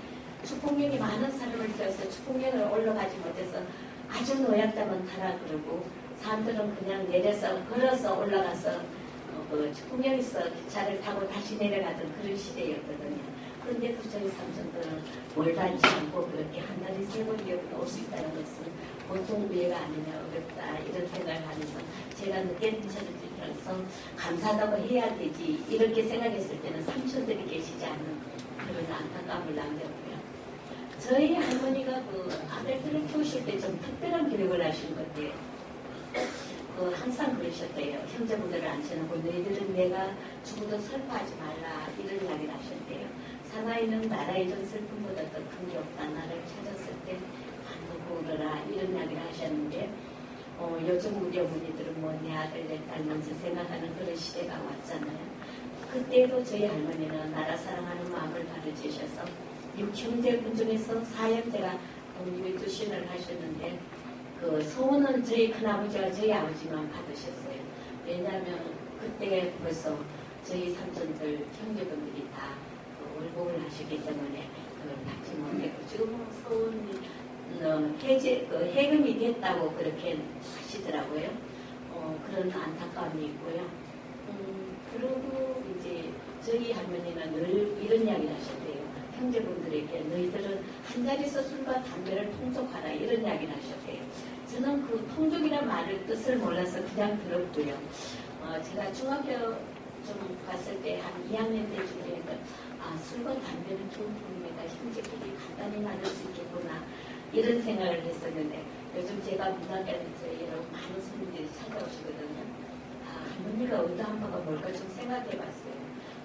[SPEAKER 4] 축복령이 많은 사람을 태워서 축복령을 올라가지 못해서 아주 노약자만 타라 그러고 사람들은 그냥 내려서 걸어서 올라가서 축복령 있어 기차를 타고 다시 내려가던 그런 시대였거든요. 그런데 저희 삼촌들은 멀다지 않고 그렇게 한 달에 3번, 4번 올 수 있다는 것은 보통 미래가 아니냐 어렵다 이런 생각을 하면서 제가 늦게 들어서 감사하다고 해야 되지 이렇게 생각했을 때는 삼촌들이 계시지 않는 그런 안타까움을 남겼고요. 저희 할머니가 아들들을 키우실 때 좀 특별한 교육을 하신 것 같아요. 항상 그러셨대요. 형제분들을 앉혀놓고 너희들은 내가 죽어도 슬퍼하지 말라 이런 이야기를 하셨대요. 사나이는 나라의 전 슬픔보다 더 큰 게 없다. 나를 찾았을 때 반드시 울어라 이런 이야기를 하셨는데 요즘 우리 어머니들은 내 아들 내 딸 먼저 생각하는 그런 시대가 왔잖아요. 그때도 저희 할머니는 나라 사랑하는 마음을 가르치셔서 6형제분 중에서 4형제가 독립의 투신을 하셨는데 소원은 저희 큰아버지와 저희 아버지만 받으셨어요. 왜냐하면 그때 벌써 저희 삼촌들 형제분들이 다 월복을 하셨기 때문에 그걸 받지 못했고 지금은 소원이 해금이 됐다고 그렇게 하시더라고요. 그런 안타까움이 있고요. 그리고 이제 저희 할머니는 늘 이런 이야기를 하셨대요. 형제분들에게 너희들은 한 자리에서 술과 담배를 통족하라 이런 이야기를 하셨대요. 저는 그 통족이라는 말을 뜻을 몰라서 그냥 들었고요. 제가 중학교 좀 갔을 때 한 2학년 때쯤에 술과 담배는 좋은 분입니다. 형제끼리 간단히 나눌 수 있겠구나 이런 생각을 했었는데 요즘 제가 문학교에서 여러분 많은 손님들이 찾아오시거든요. 할머니가 의도한 바가 뭘까 좀 생각해봤어요.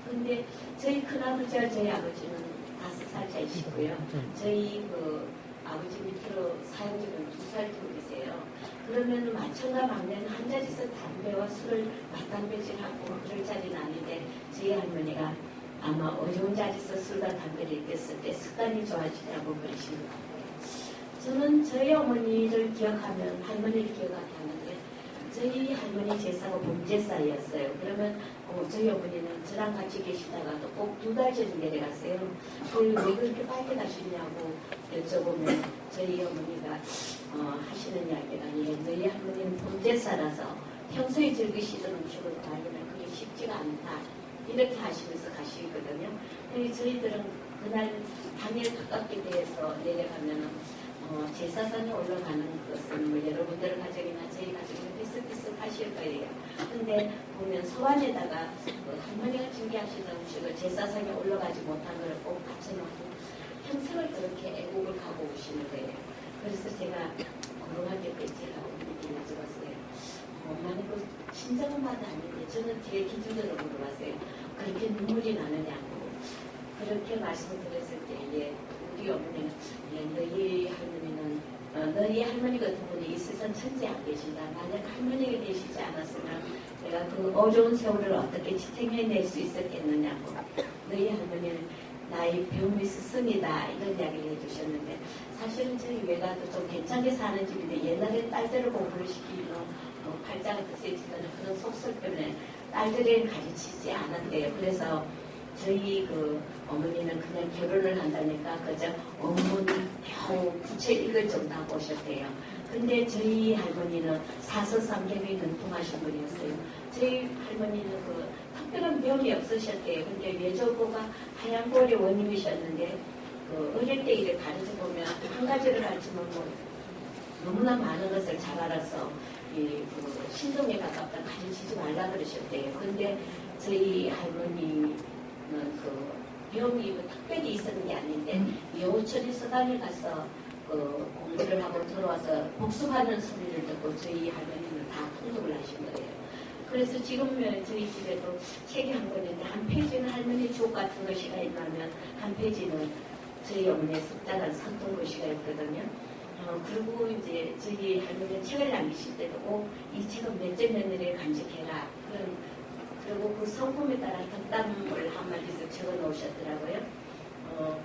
[SPEAKER 4] 근데 저희 큰아버지와 저희 아버지는 5살 차이시고요. 저희 아버지 밑으로 사형제는 2살 둘이세요. 그러면 마청과 막내는 한 자리에서 담배와 술을 맞담배질하고 그럴 자리는 아닌데 저희 할머니가 아마 어려운 자리에서 술과 담배를 입혔을 때 습관이 좋아지라고 그러시는 것 같아요. 저는 저희 어머니를 기억하면 할머니를 기억하게 하는데 저희 할머니 제사가 봄제사였어요. 그러면 저희 어머니는 저랑 같이 계시다가도 꼭 2달 전에 내려갔어요. 왜 그렇게 빨리 가시냐고 여쭤보면 저희 어머니가 하시는 이야기가 너희 할머니는 봄제사라서 평소에 즐기시던 음식을 말하면 그게 쉽지가 않다. 이렇게 하시면서 가시거든요. 저희들은 그날 당일 가깝게 돼서 내려가면은 제사상에 올라가는 것은 여러분들 가정이나 저희 가정이나 비슷비슷하실 거예요. 근데 보면 소환에다가 할머니가 준비하시는 음식을 제사상에 올라가지 못한 걸 꼭 받쳐놓고 평생을 그렇게 애국을 가고 오시는 거예요. 그래서 제가 고등학교 때 제가 어머니께 여쭤봤어요. 엄마는 그 친정엄마도 아닌데 저는 뒤에 기준으로 물어봤어요. 그렇게 눈물이 나느냐고. 그렇게 말씀을 드렸을 때 우리 어머니는 너희 할머니 같은 분이 이 세상 천지에 안 계신다. 만약 할머니가 계시지 않았으면 내가 그 어려운 세월을 어떻게 지탱해낼 수 있었겠느냐고. 너희 할머니는 나의 배움이 스승이다 이런 이야기를 해주셨는데 사실은 저희 외가도 좀 괜찮게 사는 집인데 옛날에 딸들을 공부를 시키면 팔자가 더 세지다는 그런 속설 때문에 딸들을 가르치지 않았대요. 그래서 저희 그 어머니는 그냥 결혼을 한다니까 그저 어머니 겨우 부채 읽을 정도 하고 오셨대요. 근데 저희 할머니는 사서삼경이 능통하신 분이었어요. 저희 할머니는 그 특별한 병이 없으셨대요. 근데 외조부가 하얀골의 원님이셨는데 그 어릴 때 일을 가르쳐 보면 한 가지를 가르치면 뭐 너무나 많은 것을 잘 알아서 그 신동에 가깝다 가르치지 말라 그러셨대요. 근데 저희 할머니는 그 병이 뭐 특별히 있었는 게 아닌데 여우철이 서당에 가서 그 공부를 하고 들어와서 복습하는 소리를 듣고 저희 할머니는 다 통독을 하신 거예요. 그래서 지금 저희 집에도 책이 한 권인데 한 페이지는 할머니 주옥 같은 것이가 있다면 한 페이지는 저희 어머니의 습작한 선동 것이가 있거든요. 그리고 이제 저희 할머니가 책을 남기실 때도 이 책은 몇째 며느리를 간직해라. 그리고 그 성품에 따라 덕담을 한마디씩 적어 놓으셨더라고요.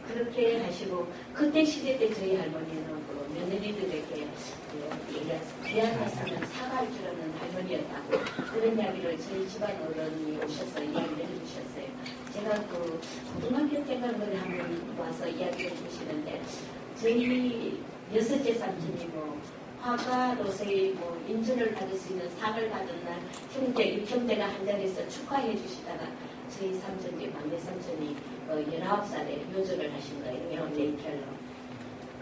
[SPEAKER 4] 그렇게 하시고 그때 시대 때 저희 할머니는 그 며느리들에게 귀한 말씀은 사과할 줄 아는 할머니였다고 그런 이야기를 저희 집안 어른이 오셔서 이야기를 해주셨어요. 제가 그 고등학교 때인가 그걸 한번 와서 이야기를 해주시는데 저희 여섯째 삼촌이 뭐 화가로서의 뭐 인준을 받을 수 있는 상을 받은 날 육형제가 한 자리에서 축하해 주시다가 저희 삼촌이 막내 삼촌이 19살에 요절을 하신 거예요. 레이켈로.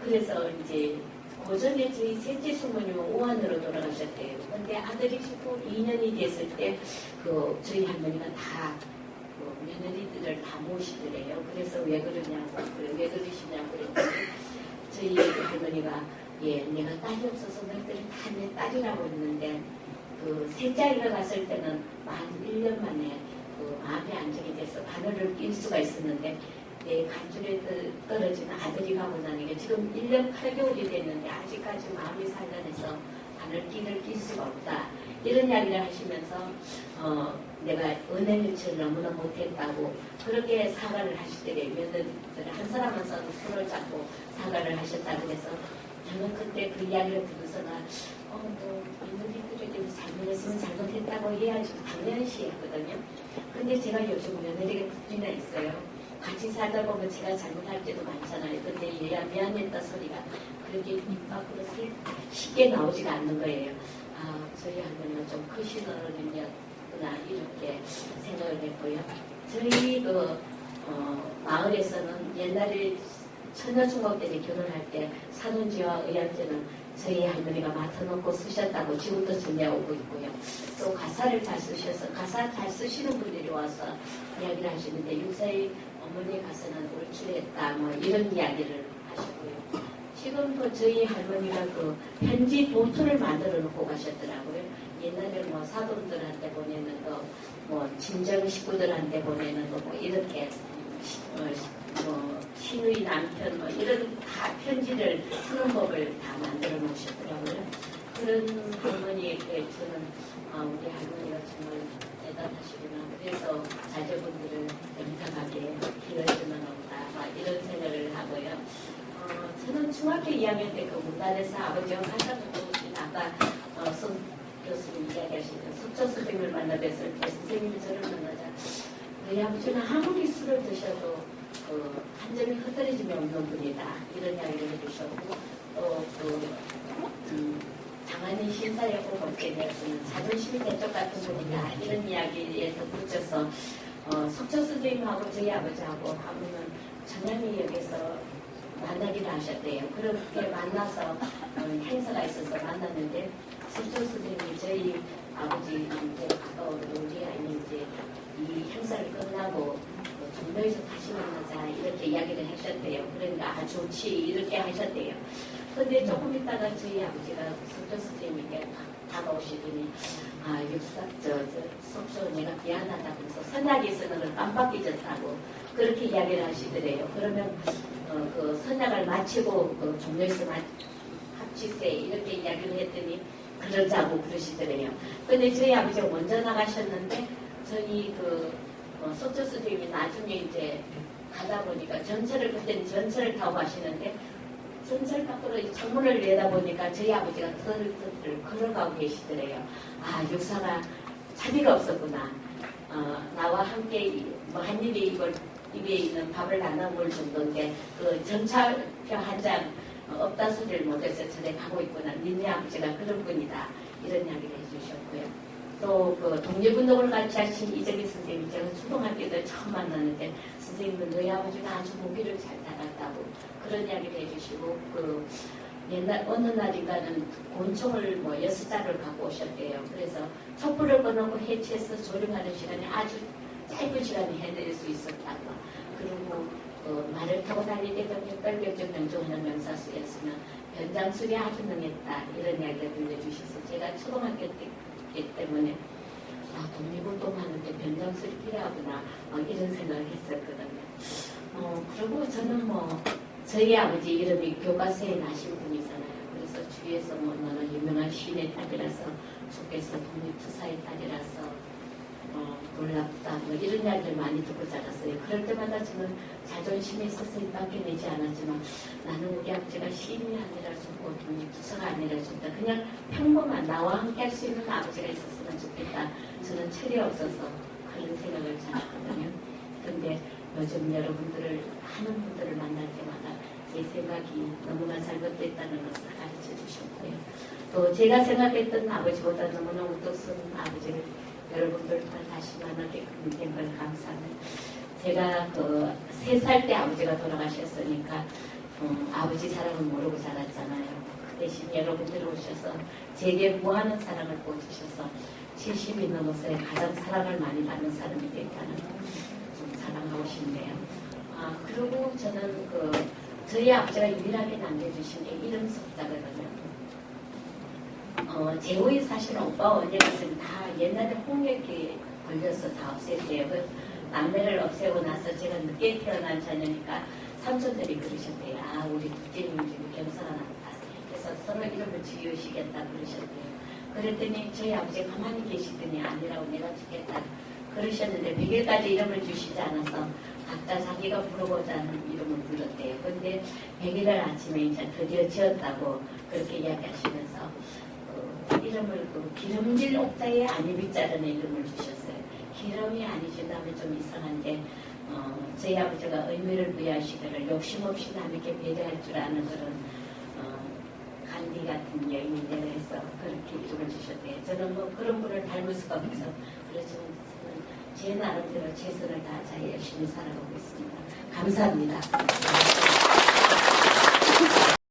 [SPEAKER 4] 그래서 이제 고전에 저희 셋째 숙모님은 오한으로 돌아가셨대요. 근데 아들이 죽고 2년이 됐을 때 그 저희 할머니가 다 며느리들을 다 모시더래요. 그래서 왜 그러냐고 왜 그러시냐고 그랬더니 저희 할머니가 내가 딸이 없어서 너희들이 다 내 딸이라고 했는데 그 셋째아이가 갔을 때는 만 1년 만에 그 마음이 안정이 돼서 바늘을 낄 수가 있었는데 내 간줄에 떨어진 아들이 가고 나니까 지금 1년 8개월이 됐는데 아직까지 마음이 산란해서 바늘끼를 낄 수가 없다. 이런 이야기를 하시면서 내가 은혜 밀치를 너무나 못했다고 그렇게 사과를 하시더래요. 며느리들 한 사람 한 사람 손을 잡고 사과를 하셨다고 해서 저는 그때 그 이야기를 듣고서는 며느리들에게 잘못했으면 잘못했다고 해야지 당연시 했거든요. 근데 제가 요즘 며느리가 둘이나 있어요. 같이 살다 보면 제가 잘못할 때도 많잖아요. 근데 얘야 미안했다 소리가 그렇게 입 밖으로 쉽게 나오지가 않는 거예요. 저희 할머니가 좀 크신 어른이었구나 이렇게 생각을 했고요. 저희 그 마을에서는 옛날에 처녀중학들이 결혼할 때 산원지와 의약제는 저희 할머니가 맡아놓고 쓰셨다고 지금도 전해오고 있고요. 또 가사를 잘 쓰셔서 가사 잘 쓰시는 분들이 와서 이야기를 하시는데 육사의 어머니 가사는 울출했다 뭐 이런 이야기를 하시고요. 지금 그 저희 할머니가 그 편지 봉투를 만들어 놓고 가셨더라고요. 옛날에 뭐 사돈들한테 보내는 거, 뭐 친정 식구들한테 보내는 거, 뭐 이렇게 뭐 시누이 남편 뭐 이런 다 편지를 쓰는 법을 다 만들어 놓으셨더라고요. 그런 할머니에게 저는 우리 할머니가 정말 대단하시구나. 그래서 자제분들을 영탁하게 기러지는 없다. 막 이런 생각을 하고요. 저는 중학교 2학년 때 그 문단에서 아버지와 가사도 아까 손 교수님 이야기하시는 석조 선생님을 만나 뵀을 때 선생님이 저를 만나자 너희 아버지는 아무리 술을 드셔도 한 점이 흐트러짐이 없는 분이다. 이런 이야기를 해주셨고 장안인 신사에 꼭 없게 되었으면 자존심이 대쪽 같은 분이다. 이런 이야기에 덧붙여서 석조 선생님하고 저희 아버지하고 하면은 청량리역에서 만나기를 하셨대요. 그렇게 만나서 행사가 있어서 만났는데 석조 선생님이 저희 아버지한테 우리 아이 이제 이 행사를 끝나고 종로에서 다시 만나자 이렇게 이야기를 하셨대요. 그러니까 좋지 이렇게 하셨대요. 근데 조금 있다가 저희 아버지가 석조 선생님께 다가오시더니 석조 내가 미안하다고 해서 선약이 쓰는 걸 깜빡 잊었다고 그렇게 이야기를 하시더래요. 그러면 그 선약을 마치고 종로에서 합치세 이렇게 이야기를 했더니 그러자고 그러시더래요. 근데 저희 아버지가 먼저 나가셨는데 저희 석조 선생님이 나중에 이제 가다 보니까 그때는 전철을 타고 가시는데 전철 밖으로 창문을 내다보니까 저희 아버지가 터들터들 걸어가고 계시더래요. 육사가 자비가 없었구나. 나와 함께 뭐 한 입에 있는 밥을 나눠 먹을 정도인데 그 전차표 한 장 없다 소리를 못해서 전에 가고 있구나. 니네 아버지가 그런 분이다. 이런 이야기를 해주셨고요. 또 그 독립운동을 같이 하신 이정희 선생님, 제가 초등학교 때 처음 만났는데 선생님은 너희 아버지가 아주 모기를 잘 달았다고 그런 이야기를 해주시고 그 옛날 어느 날인가는 곤충을 뭐 6자를 갖고 오셨대요. 그래서 촛불을 꺼놓고 해치해서 조림하는 시간이 아주 짧은 시간에 해낼 수 있었다고. 그리고 말을 타고 다닐 때도 햇별격정 명중하는 명사수였으면 변장술이 아주 능했다. 이런 이야기를 들려주셔서 제가 초등학교 때이기 때문에 독립운동하는데 변장술이 필요하구나 이런 생각을 했었거든요. 그리고 저는 뭐 저희 아버지 이름이 교과서에 나신 분이잖아요. 그래서 주위에서 뭐 너는 유명한 시인의 딸이라서 주께서 독립투사의 딸이라서 놀랍다 뭐 이런 이야기를 많이 듣고 자랐어요. 그럴 때마다 저는 자존심이 있어서 입 밖에 내지 않았지만 나는 우리 아버지가 시인이 아니라 좋고 독립투사가 아니라 좋다. 그냥 평범한 나와 함께 할 수 있는 아버지가 있었으면 좋겠다. 저는 철이 없어서 그런 생각을 잘했거든요. 그런데 요즘 여러분들을 하는 분들을 만날 때마다 제 생각이 너무나 잘못됐다는 것을 가르쳐 주셨고요. 또 제가 생각했던 아버지보다 너무나 우뚝선 아버지를 여러분들과 다시 만나게끔 된 걸 감사합니다. 제가 3살 때 아버지가 돌아가셨으니까 아버지 사랑을 모르고 자랐잖아요. 그 대신 여러분들이 오셔서 제게 무한한 사랑을 보여주셔서 70이 넘어서 가장 사랑을 많이 받는 사람이 됐다는 좀 자랑하고 싶네요. 그리고 저는 저희 아버지가 유일하게 남겨주신 게 이름 석자거든요. 제 후에 사실 오빠 언니가서는 다 옛날에 홍역기 걸려서 다 없앴대요. 그 남매를 없애고 나서 제가 늦게 태어난 자녀니까 삼촌들이 그러셨대요. 우리 둘째님 중에 경사가 났다. 그래서 서로 이름을 지으시겠다 그러셨대요. 그랬더니 저희 아버지가 가만히 계시더니 아니라고 내가 주겠다 그러셨는데 100일까지 이름을 주시지 않아서 각자 자기가 부르고자 하는 이름을 불렀대요. 근데 100일 아침에 이제 드디어 지었다고 그렇게 이야기하시면서 이름을 기름질 옥자에 아니비 자르는 이름을 주셨어요. 기름이 아니신다면 좀 이상한데 저희 아버지가 의미를 부여하시기를 욕심 없이 남에게 배려할 줄 아는 그런 간디 같은 여인이라고 해서 그렇게 이름을 주셨대요. 저는 뭐 그런 분을 닮을 수가 없어서 그렇지만 제 나름대로 최선을 다해 열심히 살아가고 있습니다. 감사합니다.